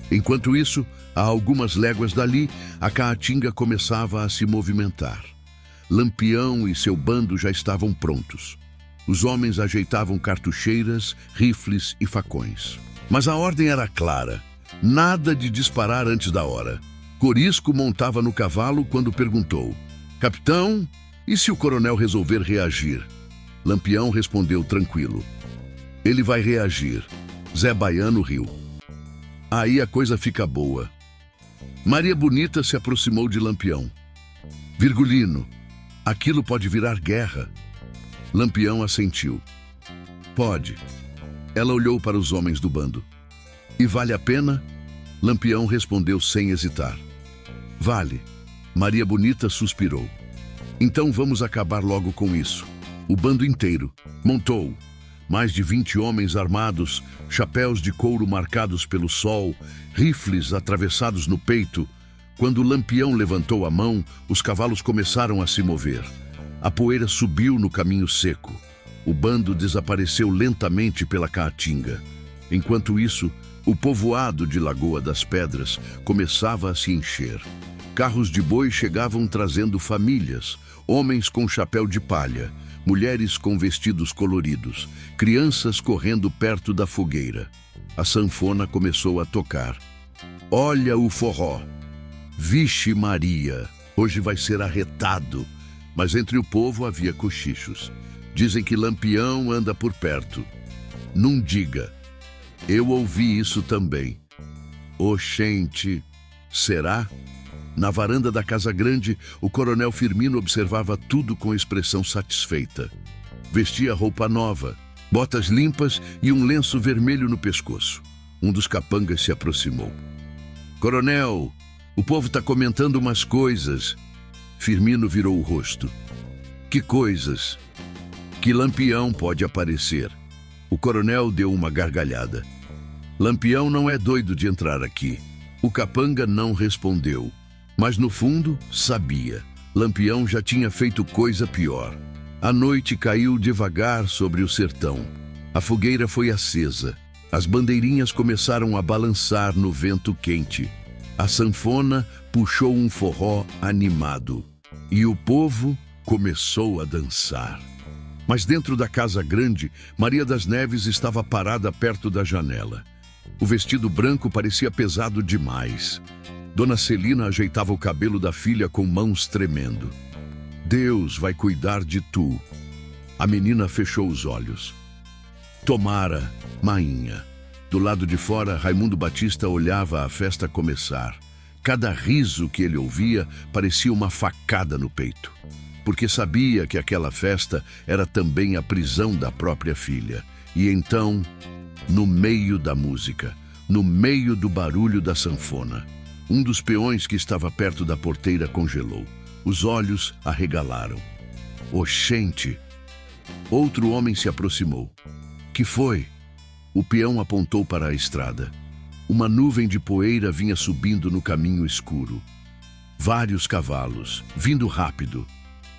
Enquanto isso, a algumas léguas dali, a caatinga começava a se movimentar. Lampião e seu bando já estavam prontos. Os homens ajeitavam cartucheiras, rifles e facões. Mas a ordem era clara. Nada de disparar antes da hora. Corisco montava no cavalo quando perguntou: Capitão, e se o coronel resolver reagir? Lampião respondeu tranquilo: Ele vai reagir. Zé Baiano riu. Aí a coisa fica boa. Maria Bonita se aproximou de Lampião. Virgulino, aquilo pode virar guerra. Lampião assentiu. Pode. Ela olhou para os homens do bando. E vale a pena? Lampião respondeu sem hesitar. Vale. Maria Bonita suspirou. Então vamos acabar logo com isso. O bando inteiro montou. Mais de 20 homens armados, chapéus de couro marcados pelo sol, rifles atravessados no peito. Quando Lampião levantou a mão, os cavalos começaram a se mover. A poeira subiu no caminho seco. O bando desapareceu lentamente pela caatinga. Enquanto isso, o povoado de Lagoa das Pedras começava a se encher. Carros de boi chegavam trazendo famílias, homens com chapéu de palha, mulheres com vestidos coloridos, crianças correndo perto da fogueira. A sanfona começou a tocar. Olha o forró! Vixe Maria! Hoje vai ser arretado! Mas entre o povo havia cochichos. Dizem que Lampião anda por perto. Não diga. Eu ouvi isso também. Oxente, será? Na varanda da Casa Grande, o coronel Firmino observava tudo com expressão satisfeita. Vestia roupa nova, botas limpas e um lenço vermelho no pescoço. Um dos capangas se aproximou. Coronel, o povo está comentando umas coisas. Firmino virou o rosto. Que coisas? Que Lampião pode aparecer. O coronel deu uma gargalhada. Lampião não é doido de entrar aqui. O capanga não respondeu. Mas no fundo, sabia. Lampião já tinha feito coisa pior. A noite caiu devagar sobre o sertão. A fogueira foi acesa. As bandeirinhas começaram a balançar no vento quente. A sanfona puxou um forró animado. E o povo começou a dançar. Mas dentro da Casa Grande, Maria das Neves estava parada perto da janela. O vestido branco parecia pesado demais. Dona Celina ajeitava o cabelo da filha com mãos tremendo. Deus vai cuidar de tu. A menina fechou os olhos. Tomara, mainha. Do lado de fora, Raimundo Batista olhava a festa começar. Cada riso que ele ouvia parecia uma facada no peito. Porque sabia que aquela festa era também a prisão da própria filha. E então, no meio da música, no meio do barulho da sanfona, um dos peões que estava perto da porteira congelou. Os olhos arregalaram. Oxente! Outro homem se aproximou. Que foi? O peão apontou para a estrada. Uma nuvem de poeira vinha subindo no caminho escuro. Vários cavalos, vindo rápido.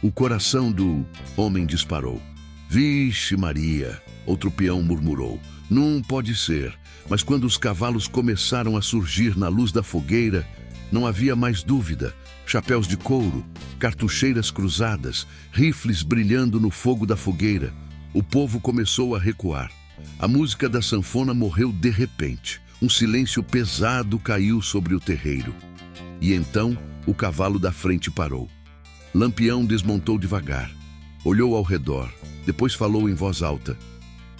O coração do homem disparou. Vixe Maria! Outro peão murmurou. Não pode ser. Mas quando os cavalos começaram a surgir na luz da fogueira, não havia mais dúvida. Chapéus de couro, cartucheiras cruzadas, rifles brilhando no fogo da fogueira. O povo começou a recuar. A música da sanfona morreu de repente. Um silêncio pesado caiu sobre o terreiro. E então, o cavalo da frente parou. Lampião desmontou devagar. Olhou ao redor. Depois falou em voz alta.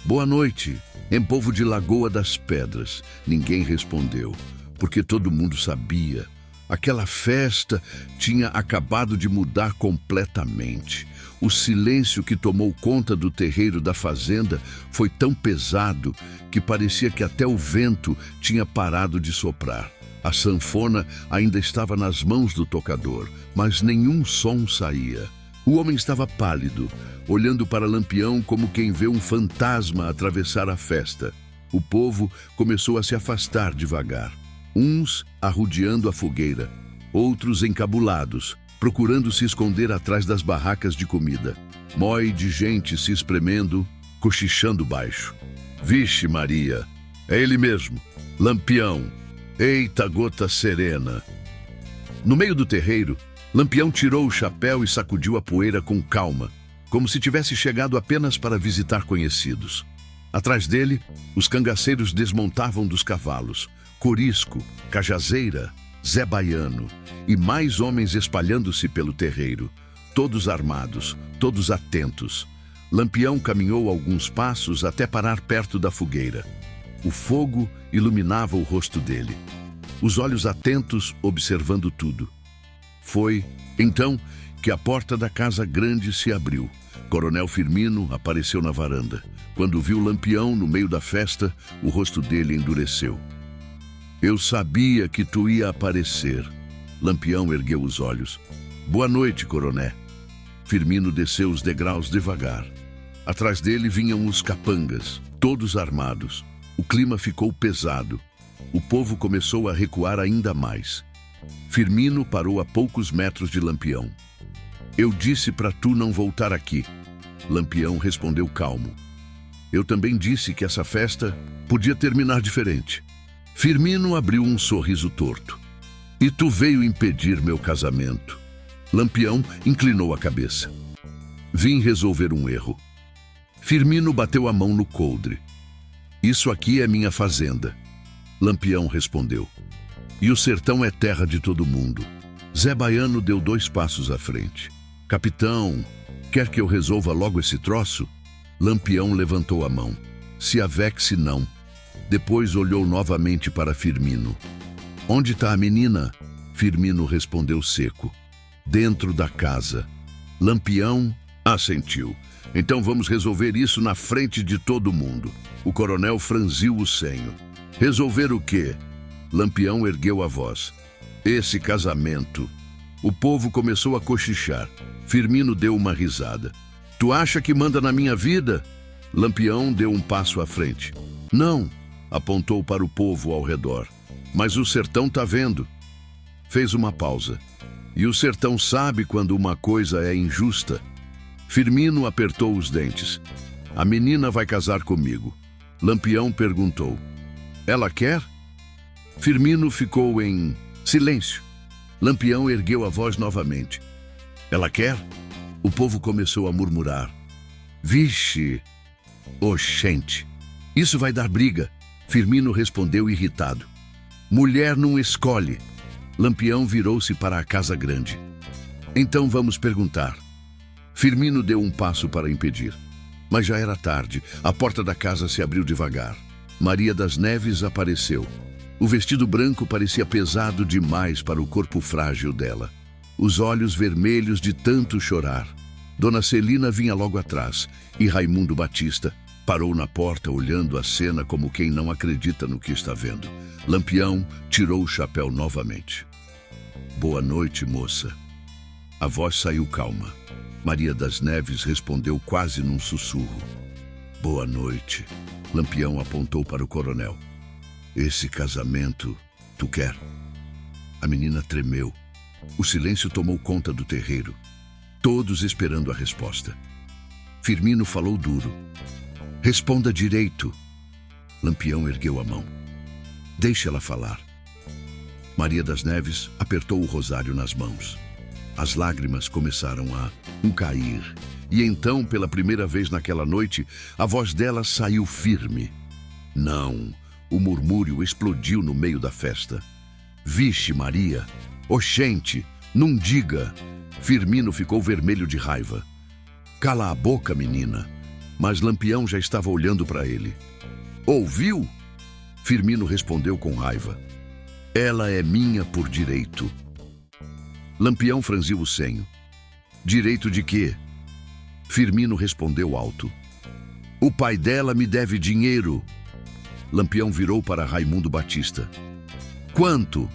Boa noite. Em povo de Lagoa das Pedras, ninguém respondeu, porque todo mundo sabia. Aquela festa tinha acabado de mudar completamente. O silêncio que tomou conta do terreiro da fazenda foi tão pesado que parecia que até o vento tinha parado de soprar. A sanfona ainda estava nas mãos do tocador, mas nenhum som saía. O homem estava pálido, olhando para Lampião como quem vê um fantasma atravessar a festa. O povo começou a se afastar devagar, uns arrodeando a fogueira, outros encabulados, procurando se esconder atrás das barracas de comida. Mói de gente se espremendo, cochichando baixo. Vixe Maria, é ele mesmo, Lampião. Eita gota serena. No meio do terreiro, Lampião tirou o chapéu e sacudiu a poeira com calma, como se tivesse chegado apenas para visitar conhecidos. Atrás dele, os cangaceiros desmontavam dos cavalos, Corisco, Cajazeira, Zé Baiano e mais homens espalhando-se pelo terreiro, todos armados, todos atentos. Lampião caminhou alguns passos até parar perto da fogueira. O fogo iluminava o rosto dele, os olhos atentos observando tudo. Foi, então, que a porta da casa grande se abriu. Coronel Firmino apareceu na varanda. Quando viu Lampião no meio da festa, o rosto dele endureceu. Eu sabia que tu ia aparecer. Lampião ergueu os olhos. Boa noite, coroné. Firmino desceu os degraus devagar. Atrás dele vinham os capangas, todos armados. O clima ficou pesado. O povo começou a recuar ainda mais. Firmino parou a poucos metros de Lampião. Eu disse para tu não voltar aqui. Lampião respondeu calmo. Eu também disse que essa festa podia terminar diferente. Firmino abriu um sorriso torto. E tu veio impedir meu casamento. Lampião inclinou a cabeça. Vim resolver um erro. Firmino bateu a mão no coldre. Isso aqui é minha fazenda. Lampião respondeu. E o sertão é terra de todo mundo. Zé Baiano deu 2 passos à frente. Capitão, quer que eu resolva logo esse troço? Lampião levantou a mão. Se avexe não. Depois olhou novamente para Firmino. Onde está a menina? Firmino respondeu seco. Dentro da casa. Lampião assentiu. Então vamos resolver isso na frente de todo mundo. O coronel franziu o senho. Resolver o quê? Lampião ergueu a voz. Esse casamento. O povo começou a cochichar. Firmino deu uma risada. Tu acha que manda na minha vida? Lampião deu um passo à frente. Não, apontou para o povo ao redor. Mas o sertão tá vendo. Fez uma pausa. E o sertão sabe quando uma coisa é injusta. Firmino apertou os dentes. A menina vai casar comigo. Lampião perguntou. Ela quer? Firmino ficou em silêncio. Lampião ergueu a voz novamente. Ela quer? O povo começou a murmurar. Vixe! Oxente! Isso vai dar briga. Firmino respondeu irritado. Mulher não escolhe. Lampião virou-se para a casa grande. Então vamos perguntar. Firmino deu um passo para impedir. Mas já era tarde. A porta da casa se abriu devagar. Maria das Neves apareceu. O vestido branco parecia pesado demais para o corpo frágil dela. Os olhos vermelhos de tanto chorar. Dona Celina vinha logo atrás e Raimundo Batista parou na porta olhando a cena como quem não acredita no que está vendo. Lampião tirou o chapéu novamente. Boa noite, moça. A voz saiu calma. Maria das Neves respondeu quase num sussurro. Boa noite. Lampião apontou para o coronel. Esse casamento, tu quer? A menina tremeu. O silêncio tomou conta do terreiro, todos esperando a resposta. Firmino falou duro. Responda direito. Lampião ergueu a mão. Deixe ela falar. Maria das Neves apertou o rosário nas mãos. As lágrimas começaram a cair. E então, pela primeira vez naquela noite, a voz dela saiu firme. Não, o murmúrio explodiu no meio da festa. Vixe Maria! Oxente! Não diga! Firmino ficou vermelho de raiva. Cala a boca, menina! Mas Lampião já estava olhando para ele. Ouviu? Firmino respondeu com raiva. Ela é minha por direito. Lampião franziu o senho. Direito de quê? Firmino respondeu alto. O pai dela me deve dinheiro. Lampião virou para Raimundo Batista. Quanto?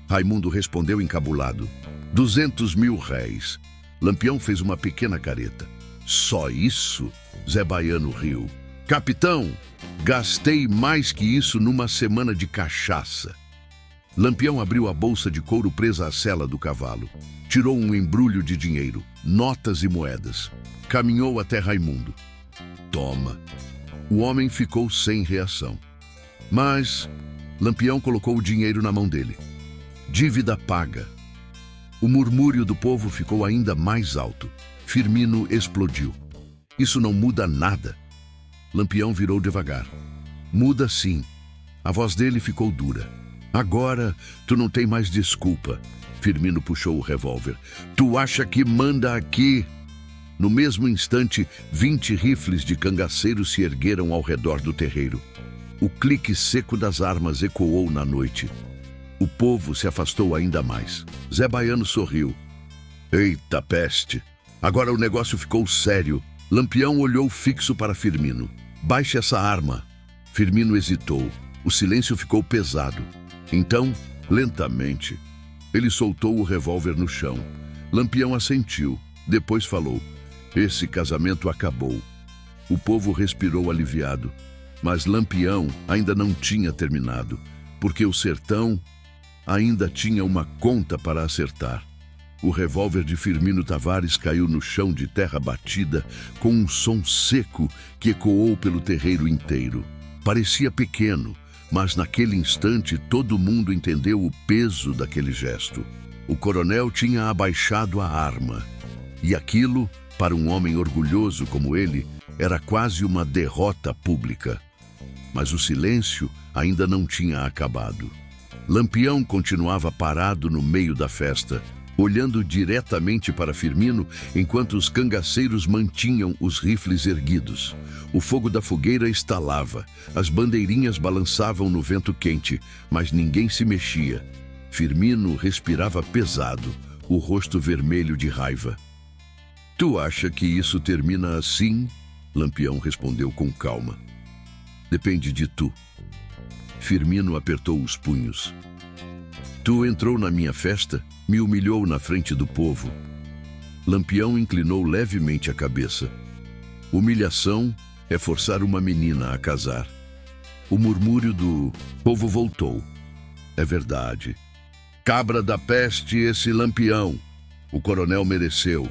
Raimundo respondeu encabulado. 200 mil réis. Lampião fez uma pequena careta. Só isso? Zé Baiano riu. Capitão, gastei mais que isso numa semana de cachaça. Lampião abriu a bolsa de couro presa à sela do cavalo. Tirou um embrulho de dinheiro, notas e moedas. Caminhou até Raimundo. Toma. O homem ficou sem reação. Mas Lampião colocou o dinheiro na mão dele. Dívida paga. O murmúrio do povo ficou ainda mais alto. Firmino explodiu. Isso não muda nada. Lampião virou devagar. Muda sim. A voz dele ficou dura. Agora, tu não tem mais desculpa. Firmino puxou o revólver. Tu acha que manda aqui? No mesmo instante, 20 rifles de cangaceiros se ergueram ao redor do terreiro. O clique seco das armas ecoou na noite. O povo se afastou ainda mais. Zé Baiano sorriu. Eita peste! Agora o negócio ficou sério. Lampião olhou fixo para Firmino. Baixe essa arma. Firmino hesitou. O silêncio ficou pesado. Então, lentamente, ele soltou o revólver no chão. Lampião assentiu. Depois falou. Esse casamento acabou. O povo respirou aliviado. Mas Lampião ainda não tinha terminado, porque o sertão ainda tinha uma conta para acertar. O revólver de Firmino Tavares caiu no chão de terra batida com um som seco que ecoou pelo terreiro inteiro. Parecia pequeno, mas naquele instante todo mundo entendeu o peso daquele gesto. O coronel tinha abaixado a arma. E aquilo, para um homem orgulhoso como ele, era quase uma derrota pública. Mas o silêncio ainda não tinha acabado. Lampião continuava parado no meio da festa, olhando diretamente para Firmino enquanto os cangaceiros mantinham os rifles erguidos. O fogo da fogueira estalava, as bandeirinhas balançavam no vento quente, mas ninguém se mexia. Firmino respirava pesado, o rosto vermelho de raiva. Tu acha que isso termina assim? Lampião respondeu com calma. Depende de tu. Firmino apertou os punhos. Tu entrou na minha festa, me humilhou na frente do povo. Lampião inclinou levemente a cabeça. Humilhação é forçar uma menina a casar. O murmúrio do povo voltou. É verdade. Cabra da peste esse Lampião. O coronel mereceu.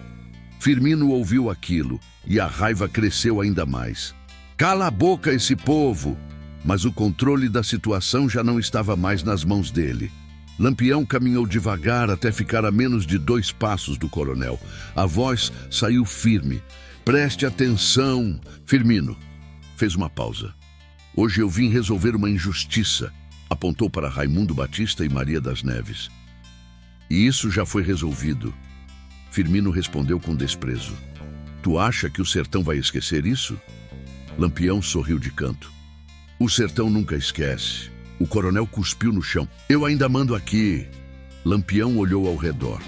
Firmino ouviu aquilo e a raiva cresceu ainda mais. Cala a boca esse povo! Mas o controle da situação já não estava mais nas mãos dele. Lampião caminhou devagar até ficar a menos de 2 passos do coronel. A voz saiu firme. Preste atenção, Firmino. Fez uma pausa. Hoje eu vim resolver uma injustiça. Apontou para Raimundo Batista e Maria das Neves. E isso já foi resolvido. Firmino respondeu com desprezo. Tu acha que o sertão vai esquecer isso? Lampião sorriu de canto. O sertão nunca esquece. O coronel cuspiu no chão. Eu ainda mando aqui. Lampião olhou ao redor.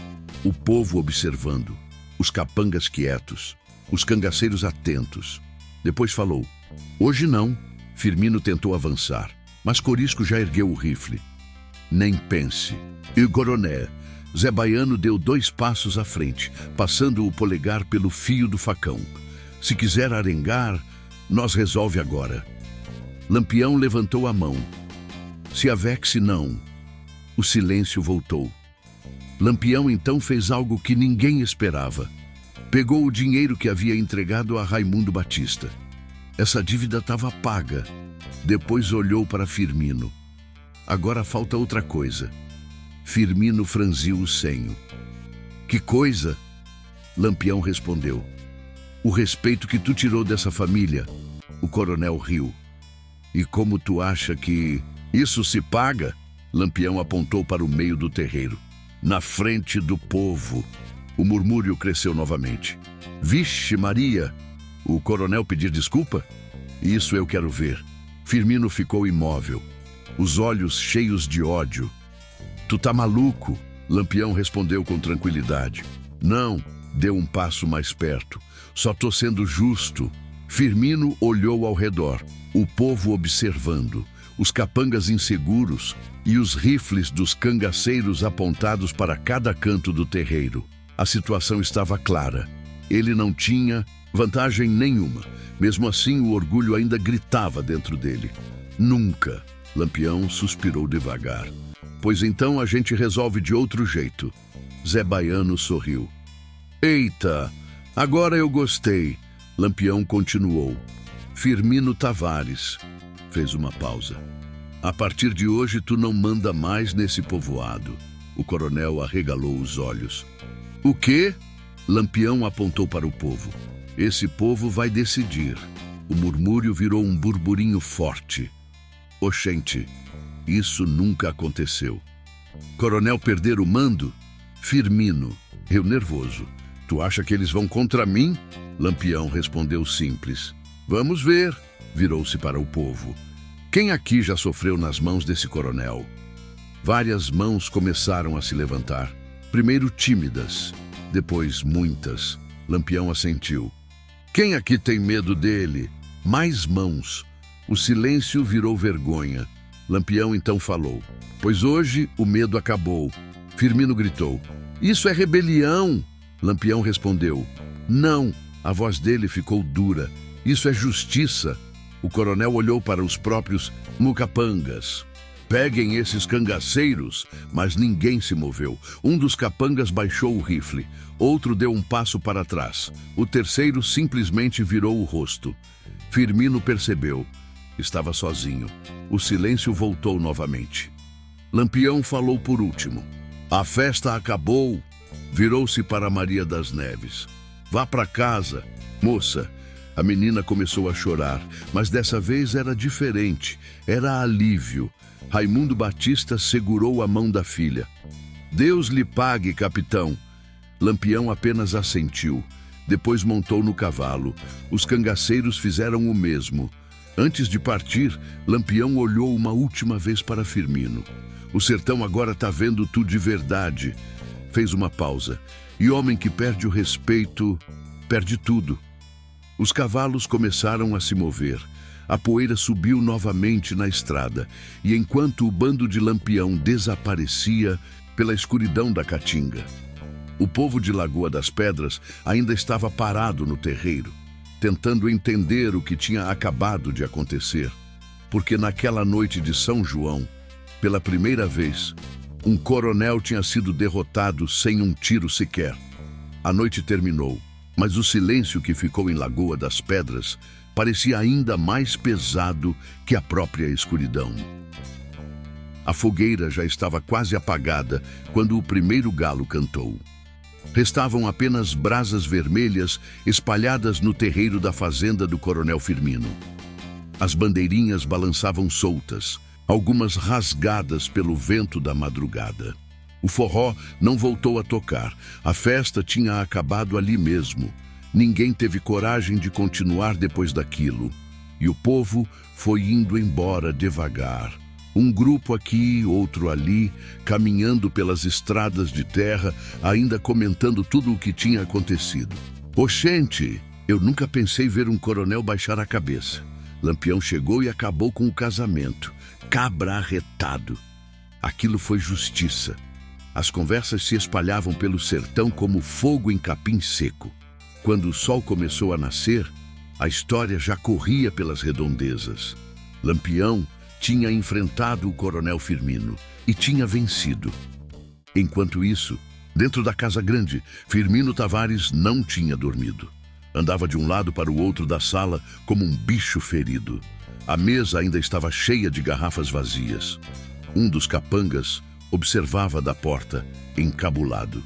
O povo observando. Os capangas quietos. Os cangaceiros atentos. Depois falou. Hoje não. Firmino tentou avançar. Mas Corisco já ergueu o rifle. Nem pense. E o coronel? Zé Baiano deu 2 passos à frente, passando o polegar pelo fio do facão. Se quiser arengar, nós resolve agora. Lampião levantou a mão. Se avexe não. O silêncio voltou. Lampião então fez algo que ninguém esperava. Pegou o dinheiro que havia entregado a Raimundo Batista. Essa dívida estava paga. Depois olhou para Firmino. Agora falta outra coisa. Firmino franziu o senho. Que coisa? Lampião respondeu. O respeito que tu tirou dessa família. O coronel riu. E como tu acha que isso se paga? Lampião apontou para o meio do terreiro. Na frente do povo. O murmúrio cresceu novamente. Vixe Maria! O coronel pedir desculpa? Isso eu quero ver. Firmino ficou imóvel, os olhos cheios de ódio. Tu tá maluco? Lampião respondeu com tranquilidade. Não, deu um passo mais perto. Só tô sendo justo. Firmino olhou ao redor, o povo observando, os capangas inseguros e os rifles dos cangaceiros apontados para cada canto do terreiro. A situação estava clara. Ele não tinha vantagem nenhuma. Mesmo assim, o orgulho ainda gritava dentro dele. Nunca. Lampião suspirou devagar. Pois então a gente resolve de outro jeito. Zé Baiano sorriu. Eita, agora eu gostei. Lampião continuou. Firmino Tavares. Fez uma pausa. A partir de hoje tu não manda mais nesse povoado. O coronel arregalou os olhos. O quê? Lampião apontou para o povo. Esse povo vai decidir. O murmúrio virou um burburinho forte. Oxente, isso nunca aconteceu. Coronel perder o mando? Firmino, eu nervoso. Tu acha que eles vão contra mim? Lampião respondeu simples. Vamos ver, virou-se para o povo. Quem aqui já sofreu nas mãos desse coronel? Várias mãos começaram a se levantar. Primeiro tímidas, depois muitas. Lampião assentiu. Quem aqui tem medo dele? Mais mãos. O silêncio virou vergonha. Lampião então falou. Pois hoje o medo acabou. Firmino gritou. Isso é rebelião. Lampião respondeu. Não. A voz dele ficou dura. Isso é justiça. O coronel olhou para os próprios mucapangas. Peguem esses cangaceiros, mas ninguém se moveu. Um dos capangas baixou o rifle, outro deu um passo para trás. O terceiro simplesmente virou o rosto. Firmino percebeu. Estava sozinho. O silêncio voltou novamente. Lampião falou por último. A festa acabou. Virou-se para Maria das Neves. Vá para casa, moça. A menina começou a chorar, mas dessa vez era diferente. Era alívio. Raimundo Batista segurou a mão da filha. Deus lhe pague, capitão. Lampião apenas assentiu. Depois montou no cavalo. Os cangaceiros fizeram o mesmo. Antes de partir, Lampião olhou uma última vez para Firmino. O sertão agora tá vendo tu de verdade. Fez uma pausa. E homem que perde o respeito, perde tudo. Os cavalos começaram a se mover. A poeira subiu novamente na estrada, e enquanto o bando de Lampião desaparecia pela escuridão da caatinga, o povo de Lagoa das Pedras ainda estava parado no terreiro, tentando entender o que tinha acabado de acontecer, porque naquela noite de São João, pela primeira vez, um coronel tinha sido derrotado sem um tiro sequer. A noite terminou, mas o silêncio que ficou em Lagoa das Pedras parecia ainda mais pesado que a própria escuridão. A fogueira já estava quase apagada quando o primeiro galo cantou. Restavam apenas brasas vermelhas espalhadas no terreiro da fazenda do coronel Firmino. As bandeirinhas balançavam soltas, algumas rasgadas pelo vento da madrugada. O forró não voltou a tocar, a festa tinha acabado ali mesmo. Ninguém teve coragem de continuar depois daquilo. E o povo foi indo embora devagar. Um grupo aqui, outro ali, caminhando pelas estradas de terra, ainda comentando tudo o que tinha acontecido. Oxente, eu nunca pensei ver um coronel baixar a cabeça. Lampião chegou e acabou com o casamento. Cabra arretado. Aquilo foi justiça. As conversas se espalhavam pelo sertão como fogo em capim seco. Quando o sol começou a nascer, a história já corria pelas redondezas. Lampião tinha enfrentado o coronel Firmino e tinha vencido. Enquanto isso, dentro da casa grande, Firmino Tavares não tinha dormido. Andava de um lado para o outro da sala como um bicho ferido. A mesa ainda estava cheia de garrafas vazias. Um dos capangas observava da porta, encabulado.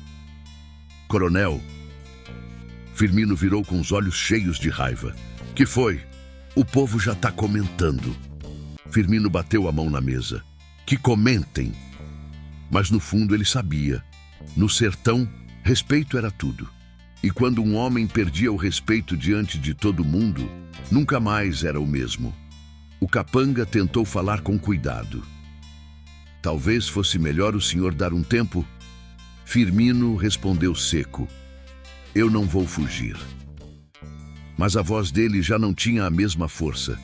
Coronel, Firmino virou com os olhos cheios de raiva. Que foi? O povo já está comentando. Firmino bateu a mão na mesa. Que comentem. Mas no fundo ele sabia. No sertão, respeito era tudo. E quando um homem perdia o respeito diante de todo mundo, nunca mais era o mesmo. O capanga tentou falar com cuidado. Talvez fosse melhor o senhor dar um tempo? Firmino respondeu seco. Eu não vou fugir. Mas a voz dele já não tinha a mesma força.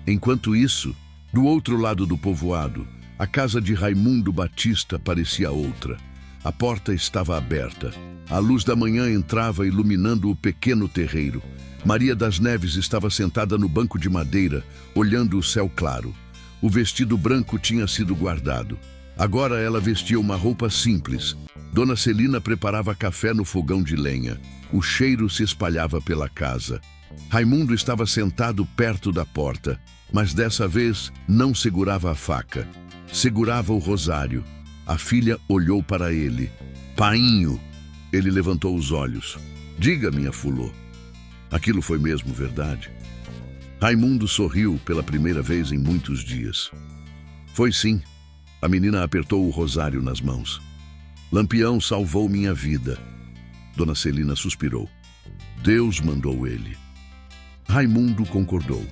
Enquanto isso, do outro lado do povoado, a casa de Raimundo Batista parecia outra. A porta estava aberta. A luz da manhã entrava iluminando o pequeno terreiro. Maria das Neves estava sentada no banco de madeira, olhando o céu claro. O vestido branco tinha sido guardado. Agora ela vestia uma roupa simples. Dona Celina preparava café no fogão de lenha. O cheiro se espalhava pela casa. Raimundo estava sentado perto da porta, mas dessa vez não segurava a faca. Segurava o rosário. A filha olhou para ele. Painho! Ele levantou os olhos. Diga, minha fulô. Aquilo foi mesmo verdade? Raimundo sorriu pela primeira vez em muitos dias. Foi sim. A menina apertou o rosário nas mãos. Lampião salvou minha vida. Dona Celina suspirou. Deus mandou ele. Raimundo concordou.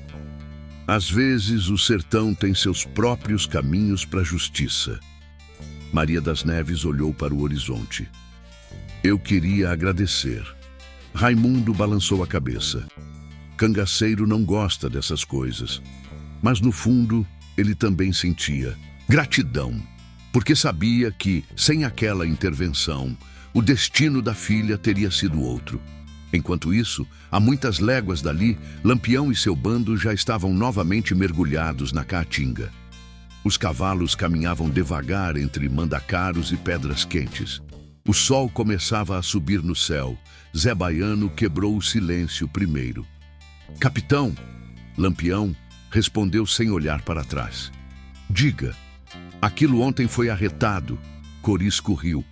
Às vezes o sertão tem seus próprios caminhos para a justiça. Maria das Neves olhou para o horizonte. Eu queria agradecer. Raimundo balançou a cabeça. Cangaceiro não gosta dessas coisas. Mas no fundo, ele também sentia gratidão, porque sabia que, sem aquela intervenção, o destino da filha teria sido outro. Enquanto isso, a muitas léguas dali, Lampião e seu bando já estavam novamente mergulhados na caatinga. Os cavalos caminhavam devagar entre mandacaros e pedras quentes. O sol começava a subir no céu. Zé Baiano quebrou o silêncio primeiro. Capitão, Lampião respondeu sem olhar para trás. Diga, aquilo ontem foi arretado. Corisco riu.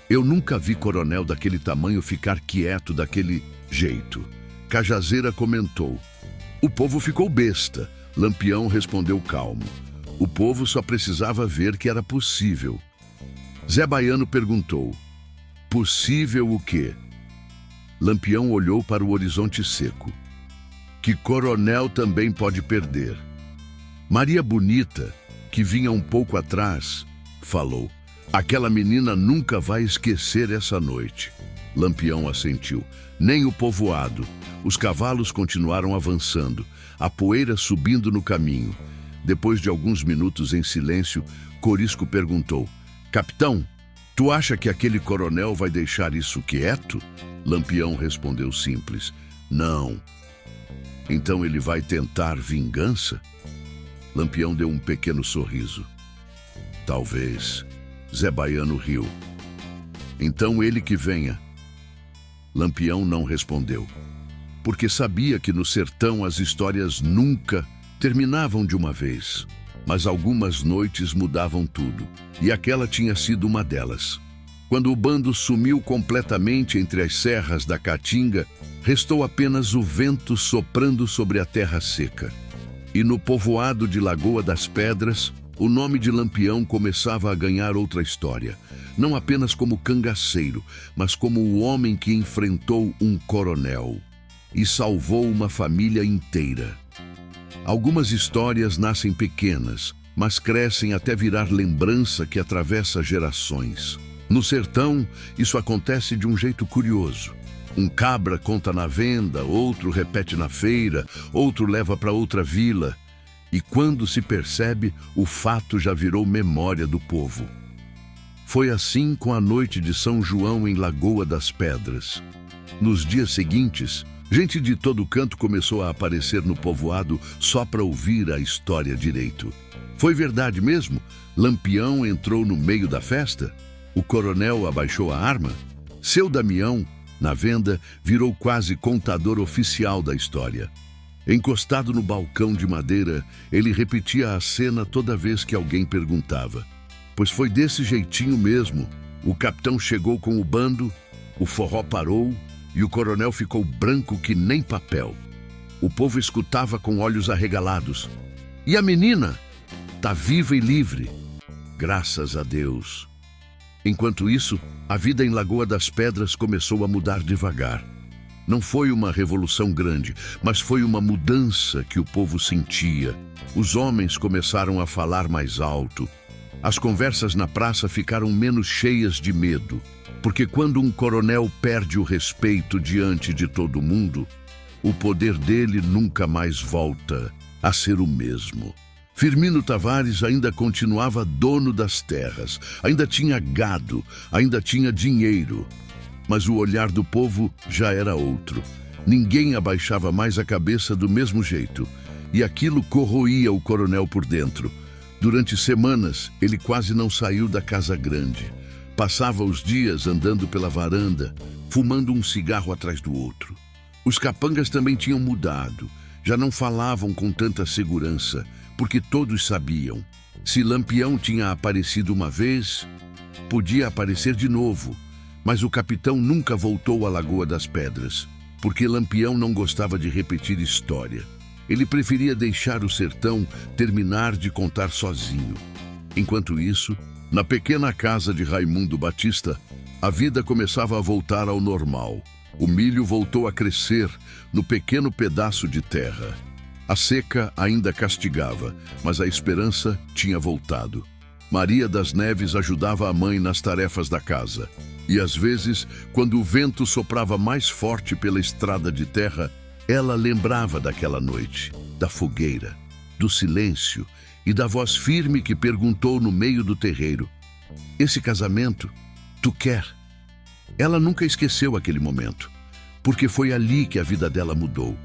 Eu nunca vi coronel daquele tamanho ficar quieto daquele jeito. Cajazeira comentou. O povo ficou besta. Lampião respondeu calmo. O povo só precisava ver que era possível. Zé Baiano perguntou. Possível o quê? Lampião olhou para o horizonte seco. Que coronel também pode perder. Maria Bonita, que vinha um pouco atrás, falou. Aquela menina nunca vai esquecer essa noite. Lampião assentiu. Nem o povoado. Os cavalos continuaram avançando, a poeira subindo no caminho. Depois de alguns minutos em silêncio, Corisco perguntou. Capitão, tu acha que aquele coronel vai deixar isso quieto? Lampião respondeu simples. Não. Então ele vai tentar vingança? Lampião deu um pequeno sorriso. Talvez. Zé Baiano riu. Então ele que venha. Lampião não respondeu, porque sabia que no sertão as histórias nunca terminavam de uma vez, mas algumas noites mudavam tudo, e aquela tinha sido uma delas. Quando o bando sumiu completamente entre as serras da Caatinga, restou apenas o vento soprando sobre a terra seca. E no povoado de Lagoa das Pedras, o nome de Lampião começava a ganhar outra história, não apenas como cangaceiro, mas como o homem que enfrentou um coronel e salvou uma família inteira. Algumas histórias nascem pequenas, mas crescem até virar lembrança que atravessa gerações. No sertão, isso acontece de um jeito curioso. Um cabra conta na venda, outro repete na feira, outro leva para outra vila. E quando se percebe, o fato já virou memória do povo. Foi assim com a noite de São João em Lagoa das Pedras. Nos dias seguintes, gente de todo canto começou a aparecer no povoado só para ouvir a história direito. Foi verdade mesmo? Lampião entrou no meio da festa? O coronel abaixou a arma? Seu Damião, na venda, virou quase contador oficial da história. Encostado no balcão de madeira, ele repetia a cena toda vez que alguém perguntava. Pois foi desse jeitinho mesmo. O capitão chegou com o bando, o forró parou e o coronel ficou branco que nem papel. O povo escutava com olhos arregalados. E a menina? Tá viva e livre. Graças a Deus. Enquanto isso, a vida em Lagoa das Pedras começou a mudar devagar. Não foi uma revolução grande, mas foi uma mudança que o povo sentia. Os homens começaram a falar mais alto. As conversas na praça ficaram menos cheias de medo, porque quando um coronel perde o respeito diante de todo mundo, o poder dele nunca mais volta a ser o mesmo. Firmino Tavares ainda continuava dono das terras, ainda tinha gado, ainda tinha dinheiro. Mas o olhar do povo já era outro. Ninguém abaixava mais a cabeça do mesmo jeito, e aquilo corroía o coronel por dentro. Durante semanas, ele quase não saiu da casa grande. Passava os dias andando pela varanda, fumando um cigarro atrás do outro. Os capangas também tinham mudado. Já não falavam com tanta segurança, porque todos sabiam. Se Lampião tinha aparecido uma vez, podia aparecer de novo. Mas o capitão nunca voltou à Lagoa das Pedras, porque Lampião não gostava de repetir história. Ele preferia deixar o sertão terminar de contar sozinho. Enquanto isso, na pequena casa de Raimundo Batista, a vida começava a voltar ao normal. O milho voltou a crescer no pequeno pedaço de terra. A seca ainda castigava, mas a esperança tinha voltado. Maria das Neves ajudava a mãe nas tarefas da casa. E às vezes, quando o vento soprava mais forte pela estrada de terra, ela lembrava daquela noite, da fogueira, do silêncio e da voz firme que perguntou no meio do terreiro: "Esse casamento, tu quer?" Ela nunca esqueceu aquele momento, porque foi ali que a vida dela mudou.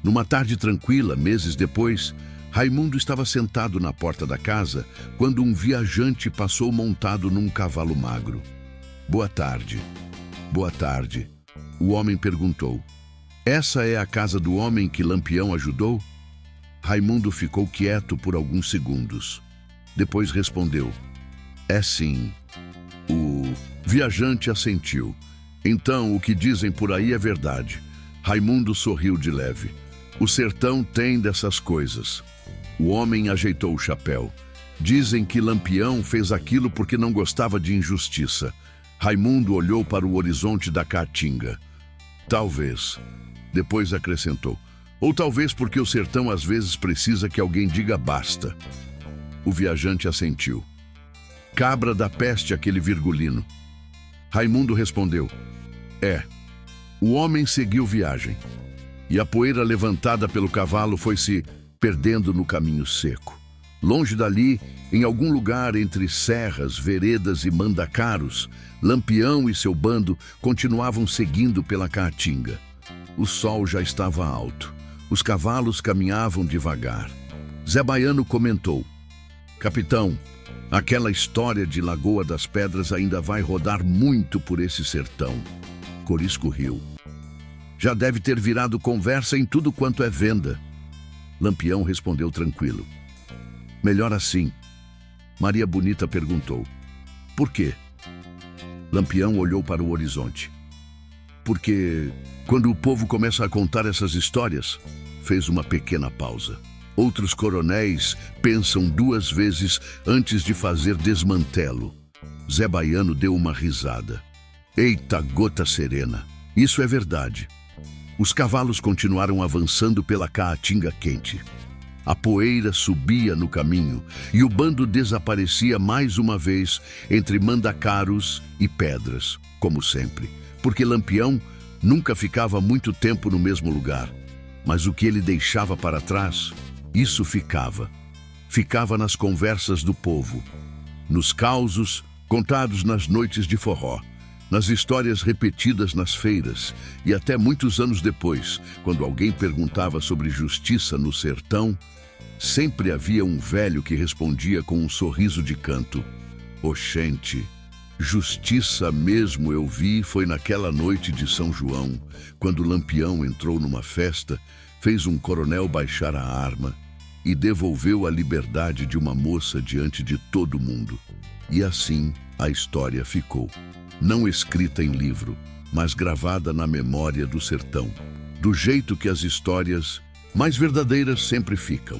Numa tarde tranquila, meses depois, Raimundo estava sentado na porta da casa quando um viajante passou montado num cavalo magro. "Boa tarde." "Boa tarde." O homem perguntou: "Essa é a casa do homem que Lampião ajudou?" Raimundo ficou quieto por alguns segundos. Depois respondeu: "É sim." O viajante assentiu. "Então, o que dizem por aí é verdade." Raimundo sorriu de leve. "O sertão tem dessas coisas." O homem ajeitou o chapéu. "Dizem que Lampião fez aquilo porque não gostava de injustiça." Raimundo olhou para o horizonte da caatinga. "Talvez." Depois acrescentou: "Ou talvez porque o sertão às vezes precisa que alguém diga basta." O viajante assentiu. "Cabra da peste aquele virgulino." Raimundo respondeu: "É." O homem seguiu viagem, e a poeira levantada pelo cavalo foi se perdendo no caminho seco. Longe dali, em algum lugar entre serras, veredas e mandacaros, Lampião e seu bando continuavam seguindo pela caatinga. O sol já estava alto. Os cavalos caminhavam devagar. Zé Baiano comentou: "Capitão, aquela história de Lagoa das Pedras ainda vai rodar muito por esse sertão." Corisco riu. "Já deve ter virado conversa em tudo quanto é venda." Lampião respondeu tranquilo: "Melhor assim." Maria Bonita perguntou: "Por quê?" Lampião olhou para o horizonte. "Porque quando o povo começa a contar essas histórias," fez uma pequena pausa, "outros coronéis pensam duas vezes antes de fazer desmantelo." Zé Baiano deu uma risada. "Eita gota serena, isso é verdade." Os cavalos continuaram avançando pela caatinga quente. A poeira subia no caminho e o bando desaparecia mais uma vez entre mandacaros e pedras, como sempre, porque Lampião nunca ficava muito tempo no mesmo lugar. Mas o que ele deixava para trás, isso ficava. Ficava nas conversas do povo, nos causos contados nas noites de forró, nas histórias repetidas nas feiras e até muitos anos depois, quando alguém perguntava sobre justiça no sertão, sempre havia um velho que respondia com um sorriso de canto: "Oxente, justiça mesmo eu vi foi naquela noite de São João, quando Lampião entrou numa festa, fez um coronel baixar a arma e devolveu a liberdade de uma moça diante de todo mundo." E assim a história ficou. Não escrita em livro, mas gravada na memória do sertão, do jeito que as histórias mais verdadeiras sempre ficam.